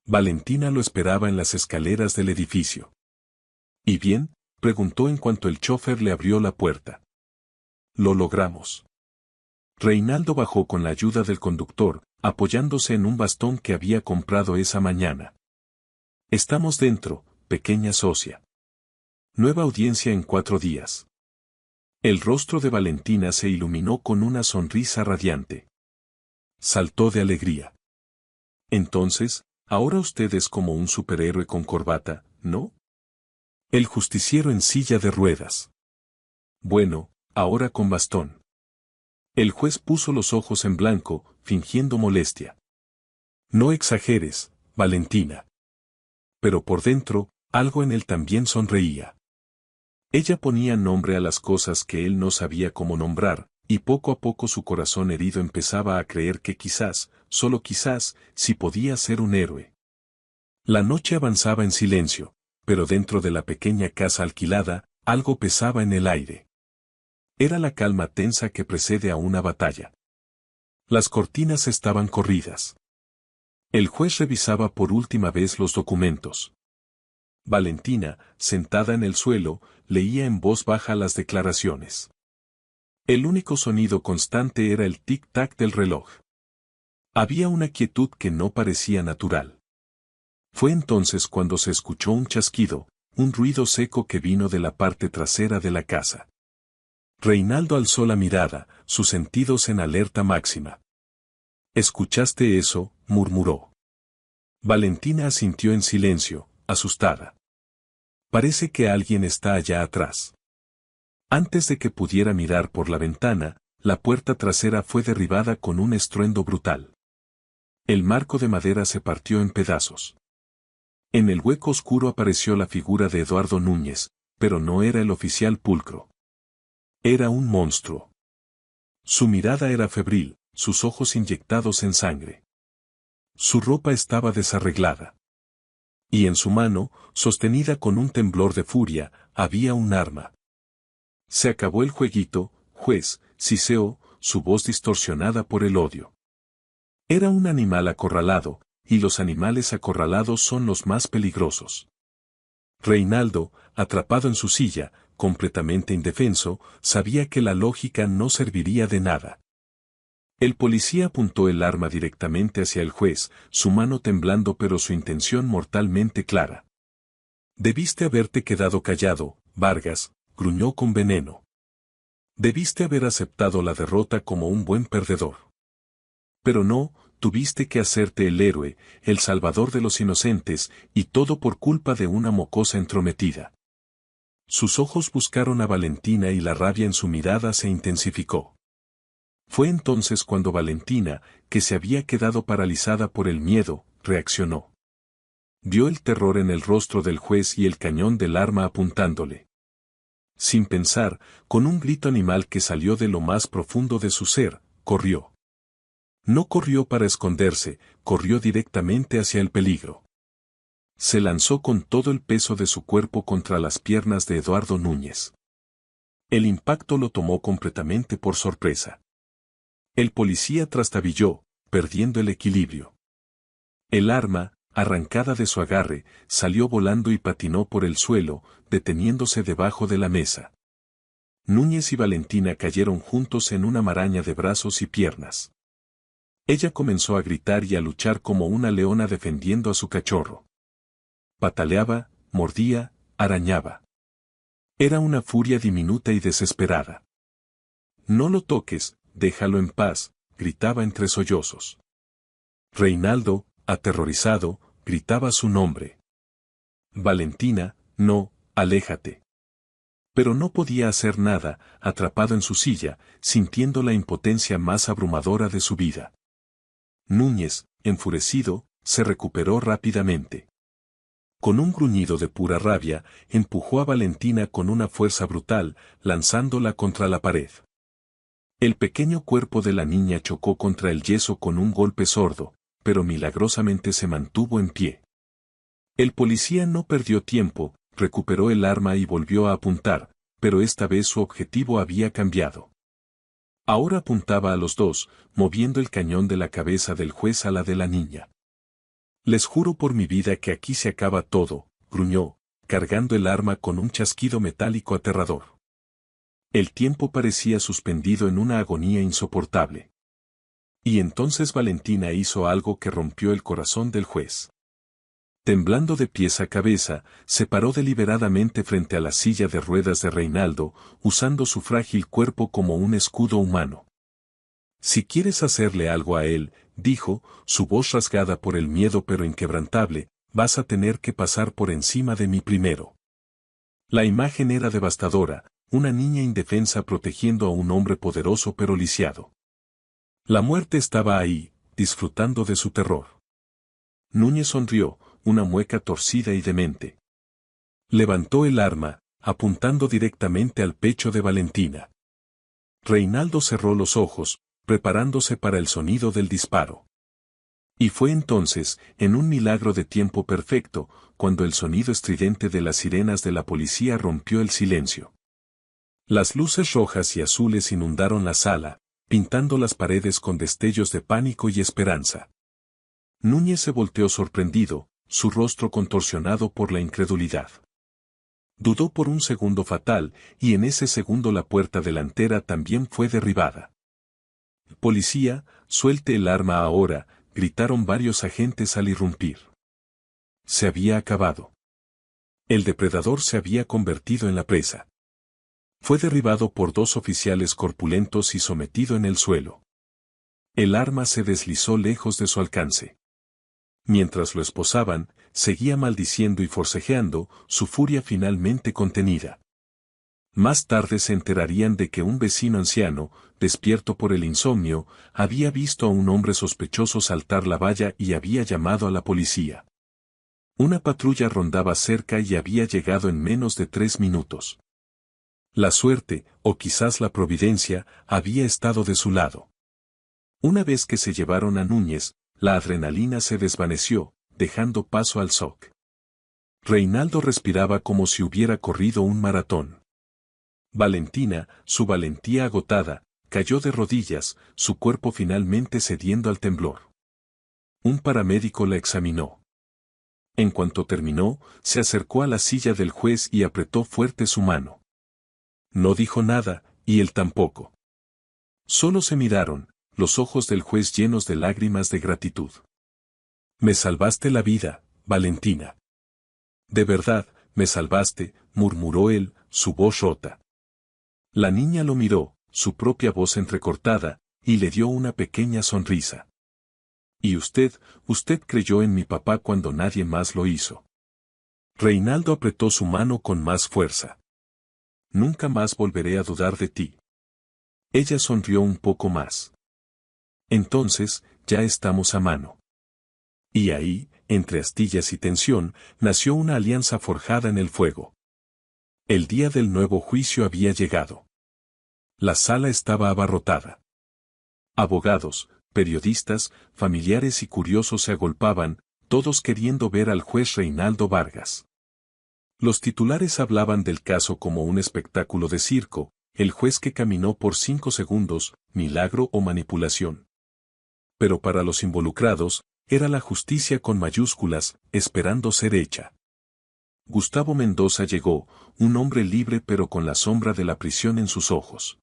Valentina lo esperaba en las escaleras del edificio. ¿Y bien?, preguntó en cuanto el chófer le abrió la puerta. Lo logramos. Reinaldo bajó con la ayuda del conductor, apoyándose en un bastón que había comprado esa mañana. Estamos dentro, pequeña socia. Nueva audiencia en 4 días. El rostro de Valentina se iluminó con una sonrisa radiante. Saltó de alegría. Entonces, ahora usted es como un superhéroe con corbata, ¿no? El justiciero en silla de ruedas. Bueno, ahora con bastón. El juez puso los ojos en blanco, fingiendo molestia. No exageres, Valentina. Pero por dentro, algo en él también sonreía. Ella ponía nombre a las cosas que él no sabía cómo nombrar, y poco a poco su corazón herido empezaba a creer que quizás, solo quizás, sí podía ser un héroe. La noche avanzaba en silencio, pero dentro de la pequeña casa alquilada, algo pesaba en el aire. Era la calma tensa que precede a una batalla. Las cortinas estaban corridas. El juez revisaba por última vez los documentos. Valentina, sentada en el suelo, leía en voz baja las declaraciones. El único sonido constante era el tic-tac del reloj. Había una quietud que no parecía natural. Fue entonces cuando se escuchó un chasquido, un ruido seco que vino de la parte trasera de la casa. Reinaldo alzó la mirada, sus sentidos en alerta máxima. ¿Escuchaste eso?, murmuró. Valentina asintió en silencio, asustada. Parece que alguien está allá atrás. Antes de que pudiera mirar por la ventana, la puerta trasera fue derribada con un estruendo brutal. El marco de madera se partió en pedazos. En el hueco oscuro apareció la figura de Eduardo Núñez, pero no era el oficial pulcro. Era un monstruo. Su mirada era febril, sus ojos inyectados en sangre. Su ropa estaba desarreglada. Y en su mano, sostenida con un temblor de furia, había un arma. Se acabó el jueguito, juez, siseó, su voz distorsionada por el odio. Era un animal acorralado, y los animales acorralados son los más peligrosos. Reinaldo, atrapado en su silla, completamente indefenso, sabía que la lógica no serviría de nada. El policía apuntó el arma directamente hacia el juez, su mano temblando pero su intención mortalmente clara. Debiste haberte quedado callado, Vargas, gruñó con veneno. Debiste haber aceptado la derrota como un buen perdedor. Pero no, tuviste que hacerte el héroe, el salvador de los inocentes, y todo por culpa de una mocosa entrometida. Sus ojos buscaron a Valentina y la rabia en su mirada se intensificó. Fue entonces cuando Valentina, que se había quedado paralizada por el miedo, reaccionó. Vio el terror en el rostro del juez y el cañón del arma apuntándole. Sin pensar, con un grito animal que salió de lo más profundo de su ser, corrió. No corrió para esconderse, corrió directamente hacia el peligro. Se lanzó con todo el peso de su cuerpo contra las piernas de Eduardo Núñez. El impacto lo tomó completamente por sorpresa. El policía trastabilló, perdiendo el equilibrio. El arma, arrancada de su agarre, salió volando y patinó por el suelo, deteniéndose debajo de la mesa. Núñez y Valentina cayeron juntos en una maraña de brazos y piernas. Ella comenzó a gritar y a luchar como una leona defendiendo a su cachorro. Pataleaba, mordía, arañaba. Era una furia diminuta y desesperada. No lo toques, déjalo en paz, gritaba entre sollozos. Reinaldo, aterrorizado, gritaba su nombre. Valentina, no, aléjate. Pero no podía hacer nada, atrapado en su silla, sintiendo la impotencia más abrumadora de su vida. Núñez, enfurecido, se recuperó rápidamente. Con un gruñido de pura rabia, empujó a Valentina con una fuerza brutal, lanzándola contra la pared. El pequeño cuerpo de la niña chocó contra el yeso con un golpe sordo, pero milagrosamente se mantuvo en pie. El policía no perdió tiempo, recuperó el arma y volvió a apuntar, pero esta vez su objetivo había cambiado. Ahora apuntaba a los dos, moviendo el cañón de la cabeza del juez a la de la niña. Les juro por mi vida que aquí se acaba todo, gruñó, cargando el arma con un chasquido metálico aterrador. El tiempo parecía suspendido en una agonía insoportable. Y entonces Valentina hizo algo que rompió el corazón del juez. Temblando de pies a cabeza, se paró deliberadamente frente a la silla de ruedas de Reinaldo, usando su frágil cuerpo como un escudo humano. Si quieres hacerle algo a él, dijo, su voz rasgada por el miedo pero inquebrantable, vas a tener que pasar por encima de mí primero. La imagen era devastadora, una niña indefensa protegiendo a un hombre poderoso pero lisiado. La muerte estaba ahí, disfrutando de su terror. Núñez sonrió, una mueca torcida y demente. Levantó el arma, apuntando directamente al pecho de Valentina. Reinaldo cerró los ojos, preparándose para el sonido del disparo. Y fue entonces, en un milagro de tiempo perfecto, cuando el sonido estridente de las sirenas de la policía rompió el silencio. Las luces rojas y azules inundaron la sala, pintando las paredes con destellos de pánico y esperanza. Núñez se volteó sorprendido, su rostro contorsionado por la incredulidad. Dudó por un segundo fatal, y en ese segundo la puerta delantera también fue derribada. «Policía, suelte el arma ahora», gritaron varios agentes al irrumpir. Se había acabado. El depredador se había convertido en la presa. Fue derribado por dos oficiales corpulentos y sometido en el suelo. El arma se deslizó lejos de su alcance. Mientras lo esposaban, seguía maldiciendo y forcejeando, su furia finalmente contenida. Más tarde se enterarían de que un vecino anciano, despierto por el insomnio, había visto a un hombre sospechoso saltar la valla y había llamado a la policía. Una patrulla rondaba cerca y había llegado en menos de 3 minutos. La suerte, o quizás la providencia, había estado de su lado. Una vez que se llevaron a Núñez, la adrenalina se desvaneció, dejando paso al shock. Reinaldo respiraba como si hubiera corrido un maratón. Valentina, su valentía agotada, cayó de rodillas, su cuerpo finalmente cediendo al temblor. Un paramédico la examinó. En cuanto terminó, se acercó a la silla del juez y apretó fuerte su mano. No dijo nada, y él tampoco. Solo se miraron, los ojos del juez llenos de lágrimas de gratitud. «Me salvaste la vida, Valentina». «De verdad, me salvaste», murmuró él, su voz rota. La niña lo miró, su propia voz entrecortada, y le dio una pequeña sonrisa. «Y usted creyó en mi papá cuando nadie más lo hizo». Reinaldo apretó su mano con más fuerza. «Nunca más volveré a dudar de ti». Ella sonrió un poco más. «Entonces, ya estamos a mano». Y ahí, entre astillas y tensión, nació una alianza forjada en el fuego. El día del nuevo juicio había llegado. La sala estaba abarrotada. Abogados, periodistas, familiares y curiosos se agolpaban, todos queriendo ver al juez Reinaldo Vargas. Los titulares hablaban del caso como un espectáculo de circo, el juez que caminó por 5 segundos, milagro o manipulación. Pero para los involucrados, era la justicia con mayúsculas, esperando ser hecha. Gustavo Mendoza llegó, un hombre libre pero con la sombra de la prisión en sus ojos.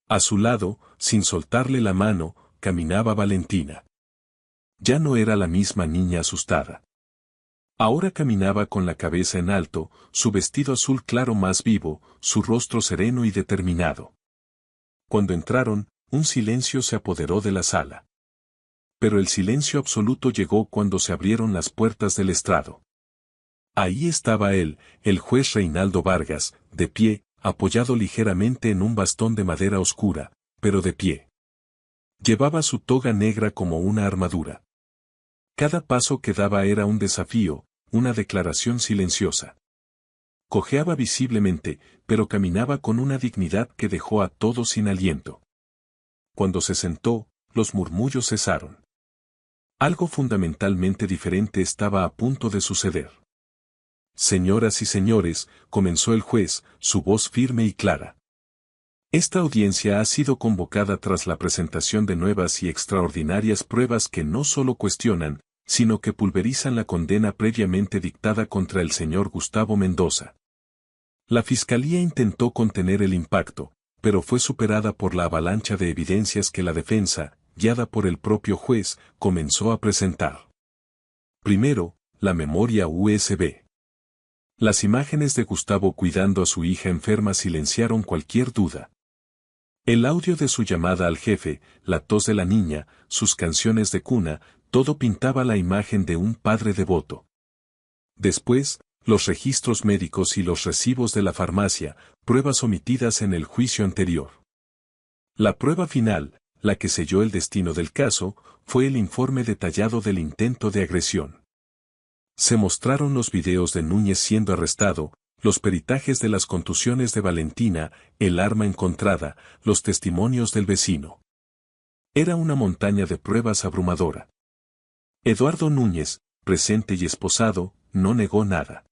A su lado, sin soltarle la mano, caminaba Valentina. Ya no era la misma niña asustada. Ahora caminaba con la cabeza en alto, su vestido azul claro más vivo, su rostro sereno y determinado. Cuando entraron, un silencio se apoderó de la sala. Pero el silencio absoluto llegó cuando se abrieron las puertas del estrado. Ahí estaba él, el juez Reinaldo Vargas, de pie, apoyado ligeramente en un bastón de madera oscura, pero de pie. Llevaba su toga negra como una armadura. Cada paso que daba era un desafío, una declaración silenciosa. Cojeaba visiblemente, pero caminaba con una dignidad que dejó a todos sin aliento. Cuando se sentó, los murmullos cesaron. Algo fundamentalmente diferente estaba a punto de suceder. Señoras y señores, comenzó el juez, su voz firme y clara. Esta audiencia ha sido convocada tras la presentación de nuevas y extraordinarias pruebas que no solo cuestionan, sino que pulverizan la condena previamente dictada contra el señor Gustavo Mendoza. La fiscalía intentó contener el impacto, pero fue superada por la avalancha de evidencias que la defensa, guiada por el propio juez, comenzó a presentar. Primero, la memoria USB. Las imágenes de Gustavo cuidando a su hija enferma silenciaron cualquier duda. El audio de su llamada al jefe, la tos de la niña, sus canciones de cuna, todo pintaba la imagen de un padre devoto. Después, los registros médicos y los recibos de la farmacia, pruebas omitidas en el juicio anterior. La prueba final, la que selló el destino del caso, fue el informe detallado del intento de agresión. Se mostraron los videos de Núñez siendo arrestado, los peritajes de las contusiones de Valentina, el arma encontrada, los testimonios del vecino. Era una montaña de pruebas abrumadora. Eduardo Núñez, presente y esposado, no negó nada.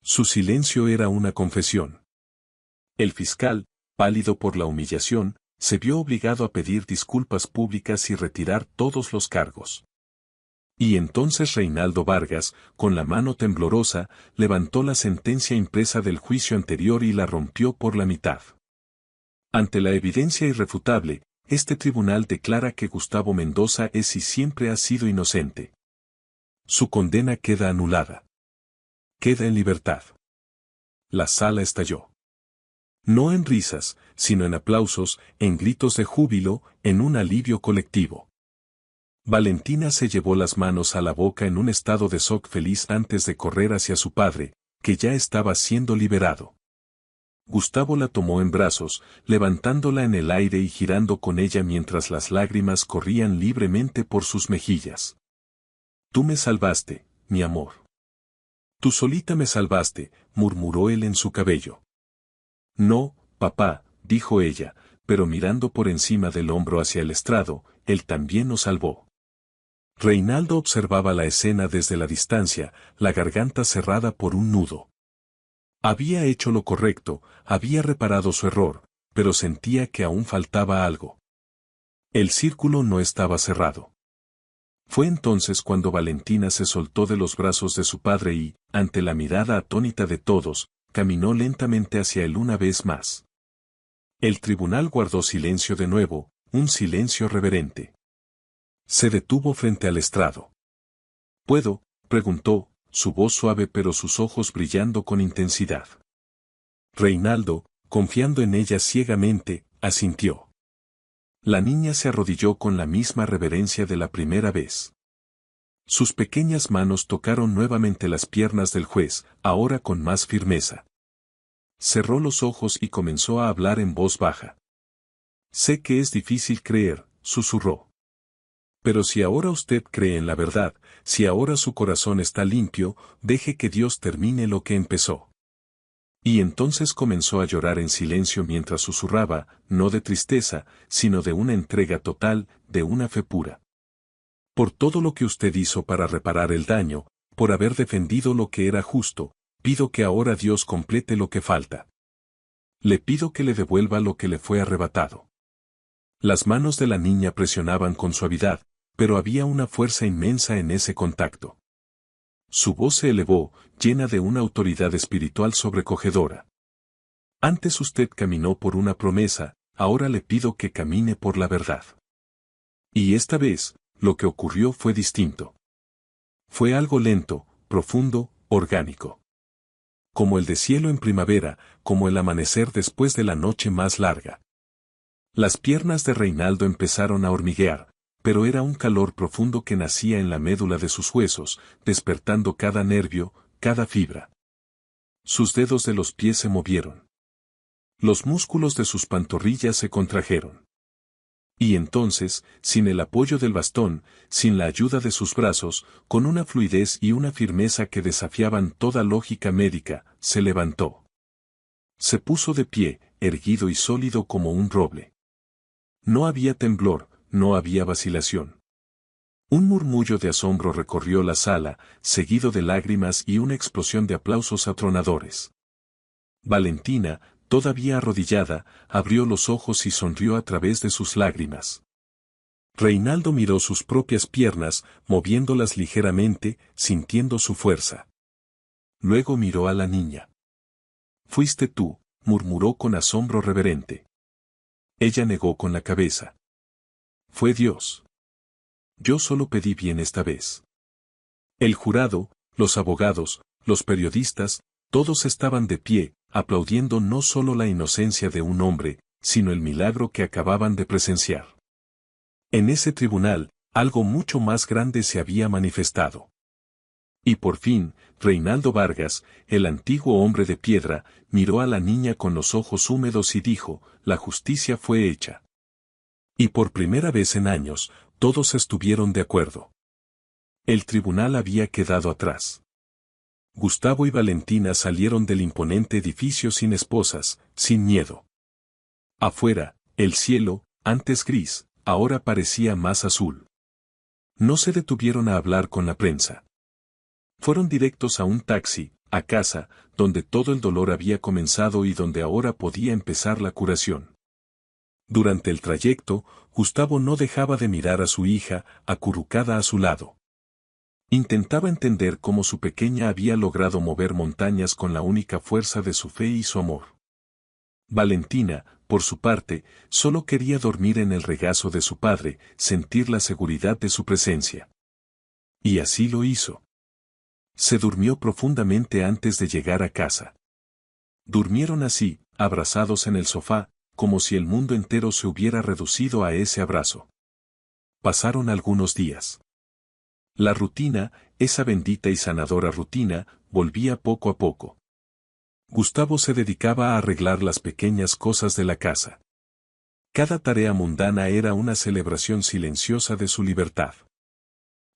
Su silencio era una confesión. El fiscal, pálido por la humillación, se vio obligado a pedir disculpas públicas y retirar todos los cargos. Y entonces Reinaldo Vargas, con la mano temblorosa, levantó la sentencia impresa del juicio anterior y la rompió por la mitad. Ante la evidencia irrefutable, este tribunal declara que Gustavo Mendoza es y siempre ha sido inocente. Su condena queda anulada. Queda en libertad. La sala estalló. No en risas, sino en aplausos, en gritos de júbilo, en un alivio colectivo. Valentina se llevó las manos a la boca en un estado de shock feliz antes de correr hacia su padre, que ya estaba siendo liberado. Gustavo la tomó en brazos, levantándola en el aire y girando con ella mientras las lágrimas corrían libremente por sus mejillas. Tú me salvaste, mi amor. Tú solita me salvaste, murmuró él en su cabello. No, papá, dijo ella, pero mirando por encima del hombro hacia el estrado, él también nos salvó. Reinaldo observaba la escena desde la distancia, la garganta cerrada por un nudo. Había hecho lo correcto, había reparado su error, pero sentía que aún faltaba algo. El círculo no estaba cerrado. Fue entonces cuando Valentina se soltó de los brazos de su padre y, ante la mirada atónita de todos, caminó lentamente hacia él una vez más. El tribunal guardó silencio de nuevo, un silencio reverente. Se detuvo frente al estrado. ¿Puedo?, preguntó, su voz suave pero sus ojos brillando con intensidad. Reinaldo, confiando en ella ciegamente, asintió. La niña se arrodilló con la misma reverencia de la primera vez. Sus pequeñas manos tocaron nuevamente las piernas del juez, ahora con más firmeza. Cerró los ojos y comenzó a hablar en voz baja. Sé que es difícil creer, susurró. Pero si ahora usted cree en la verdad, si ahora su corazón está limpio, deje que Dios termine lo que empezó. Y entonces comenzó a llorar en silencio mientras susurraba, no de tristeza, sino de una entrega total, de una fe pura. Por todo lo que usted hizo para reparar el daño, por haber defendido lo que era justo, pido que ahora Dios complete lo que falta. Le pido que le devuelva lo que le fue arrebatado. Las manos de la niña presionaban con suavidad, pero había una fuerza inmensa en ese contacto. Su voz se elevó, llena de una autoridad espiritual sobrecogedora. Antes usted caminó por una promesa, ahora le pido que camine por la verdad. Y esta vez, lo que ocurrió fue distinto. Fue algo lento, profundo, orgánico. Como el deshielo en primavera, como el amanecer después de la noche más larga. Las piernas de Reinaldo empezaron a hormiguear, pero era un calor profundo que nacía en la médula de sus huesos, despertando cada nervio, cada fibra. Sus dedos de los pies se movieron. Los músculos de sus pantorrillas se contrajeron. Y entonces, sin el apoyo del bastón, sin la ayuda de sus brazos, con una fluidez y una firmeza que desafiaban toda lógica médica, se levantó. Se puso de pie, erguido y sólido como un roble. No había temblor, no había vacilación. Un murmullo de asombro recorrió la sala, seguido de lágrimas y una explosión de aplausos atronadores. Valentina, todavía arrodillada, abrió los ojos y sonrió a través de sus lágrimas. Reinaldo miró sus propias piernas, moviéndolas ligeramente, sintiendo su fuerza. Luego miró a la niña. «Fuiste tú», murmuró con asombro reverente. Ella negó con la cabeza. «Fue Dios. Yo solo pedí bien esta vez». El jurado, los abogados, los periodistas, todos estaban de pie, aplaudiendo no solo la inocencia de un hombre, sino el milagro que acababan de presenciar. En ese tribunal, algo mucho más grande se había manifestado. Y por fin, Reinaldo Vargas, el antiguo hombre de piedra, miró a la niña con los ojos húmedos y dijo: «La justicia fue hecha». Y por primera vez en años, todos estuvieron de acuerdo. El tribunal había quedado atrás. Gustavo y Valentina salieron del imponente edificio sin esposas, sin miedo. Afuera, el cielo, antes gris, ahora parecía más azul. No se detuvieron a hablar con la prensa. Fueron directos a un taxi, a casa, donde todo el dolor había comenzado y donde ahora podía empezar la curación. Durante el trayecto, Gustavo no dejaba de mirar a su hija, acurrucada a su lado. Intentaba entender cómo su pequeña había logrado mover montañas con la única fuerza de su fe y su amor. Valentina, por su parte, solo quería dormir en el regazo de su padre, sentir la seguridad de su presencia. Y así lo hizo. Se durmió profundamente antes de llegar a casa. Durmieron así, abrazados en el sofá, como si el mundo entero se hubiera reducido a ese abrazo. Pasaron algunos días. La rutina, esa bendita y sanadora rutina, volvía poco a poco. Gustavo se dedicaba a arreglar las pequeñas cosas de la casa. Cada tarea mundana era una celebración silenciosa de su libertad.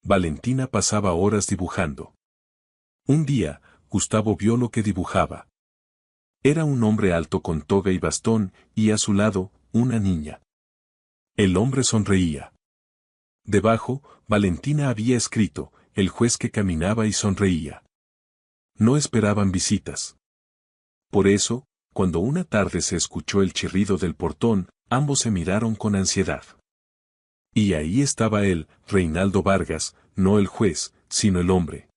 Valentina pasaba horas dibujando. Un día, Gustavo vio lo que dibujaba. Era un hombre alto con toga y bastón, y a su lado, una niña. El hombre sonreía. Debajo, Valentina había escrito: «El juez que caminaba y sonreía». No esperaban visitas. Por eso, cuando una tarde se escuchó el chirrido del portón, ambos se miraron con ansiedad. Y ahí estaba él, Reinaldo Vargas, no el juez, sino el hombre.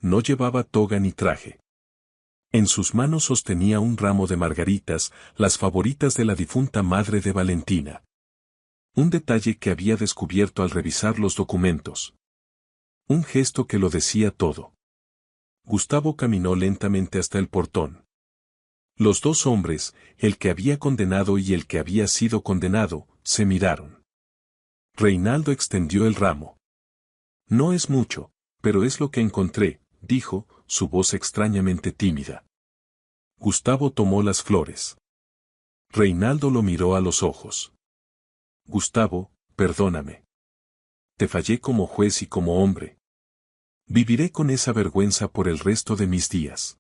No llevaba toga ni traje. En sus manos sostenía un ramo de margaritas, las favoritas de la difunta madre de Valentina. Un detalle que había descubierto al revisar los documentos. Un gesto que lo decía todo. Gustavo caminó lentamente hasta el portón. Los dos hombres, el que había condenado y el que había sido condenado, se miraron. Reinaldo extendió el ramo. «No es mucho, pero es lo que encontré», dijo, su voz extrañamente tímida. Gustavo tomó las flores. Reinaldo lo miró a los ojos. «Gustavo, perdóname. Te fallé como juez y como hombre. Viviré con esa vergüenza por el resto de mis días.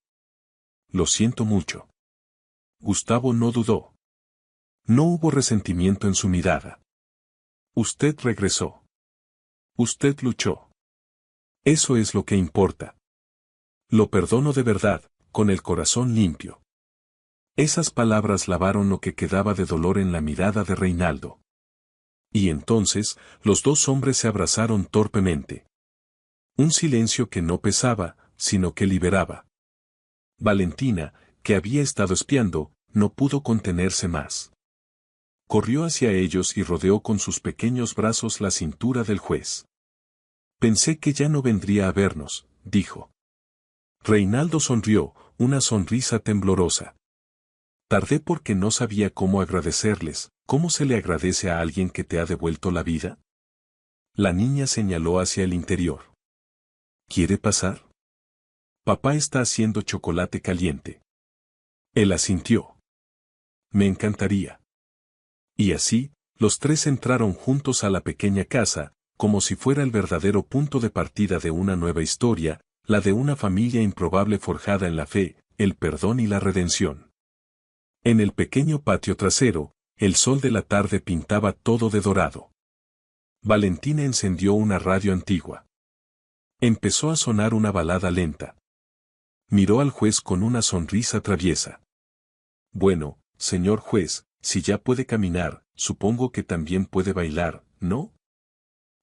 Lo siento mucho». Gustavo no dudó. No hubo resentimiento en su mirada. «Usted regresó. Usted luchó. Eso es lo que importa. Lo perdono de verdad, con el corazón limpio». Esas palabras lavaron lo que quedaba de dolor en la mirada de Reinaldo. Y entonces, los dos hombres se abrazaron torpemente. Un silencio que no pesaba, sino que liberaba. Valentina, que había estado espiando, no pudo contenerse más. Corrió hacia ellos y rodeó con sus pequeños brazos la cintura del juez. «Pensé que ya no vendría a vernos», dijo. Reinaldo sonrió, una sonrisa temblorosa. «Tardé porque no sabía cómo agradecerles», ¿Cómo se le agradece a alguien que te ha devuelto la vida? La niña señaló hacia el interior. ¿Quiere pasar? Papá está haciendo chocolate caliente. Él asintió. Me encantaría. Y así, los tres entraron juntos a la pequeña casa, como si fuera el verdadero punto de partida de una nueva historia, la de una familia improbable forjada en la fe, el perdón y la redención. En el pequeño patio trasero, el sol de la tarde pintaba todo de dorado. Valentina encendió una radio antigua. Empezó a sonar una balada lenta. Miró al juez con una sonrisa traviesa. Bueno, señor juez, si ya puede caminar, supongo que también puede bailar, ¿no?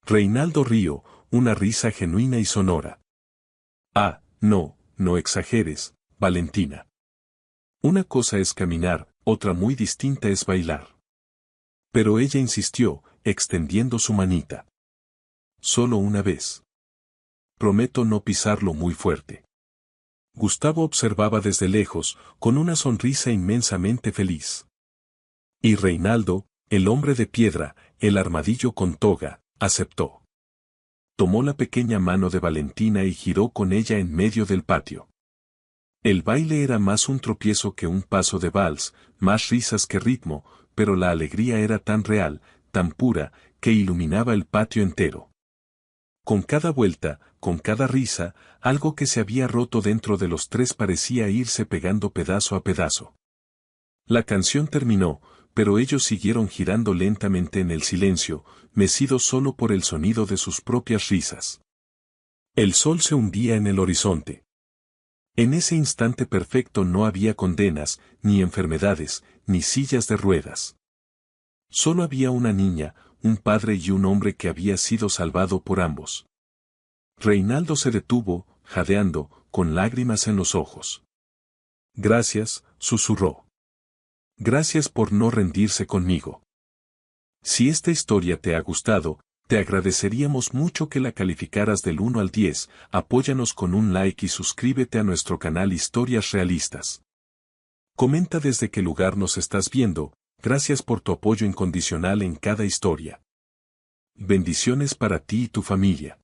Reinaldo rió, una risa genuina y sonora. Ah, no, no exageres, Valentina. Una cosa es caminar, otra muy distinta es bailar. Pero ella insistió, extendiendo su manita. Solo una vez. Prometo no pisarlo muy fuerte. Gustavo observaba desde lejos, con una sonrisa inmensamente feliz. Y Reinaldo, el hombre de piedra, el armadillo con toga, aceptó. Tomó la pequeña mano de Valentina y giró con ella en medio del patio. El baile era más un tropiezo que un paso de vals, más risas que ritmo, pero la alegría era tan real, tan pura, que iluminaba el patio entero. Con cada vuelta, con cada risa, algo que se había roto dentro de los tres parecía irse pegando pedazo a pedazo. La canción terminó, pero ellos siguieron girando lentamente en el silencio, mecidos solo por el sonido de sus propias risas. El sol se hundía en el horizonte. En ese instante perfecto no había condenas, ni enfermedades, ni sillas de ruedas. Solo había una niña, un padre y un hombre que había sido salvado por ambos. Reinaldo se detuvo, jadeando, con lágrimas en los ojos. Gracias, susurró. Gracias por no rendirse conmigo. Si esta historia te ha gustado, te agradeceríamos mucho que la calificaras del 1 al 10, apóyanos con un like y suscríbete a nuestro canal Historias Realistas. Comenta desde qué lugar nos estás viendo, gracias por tu apoyo incondicional en cada historia. Bendiciones para ti y tu familia.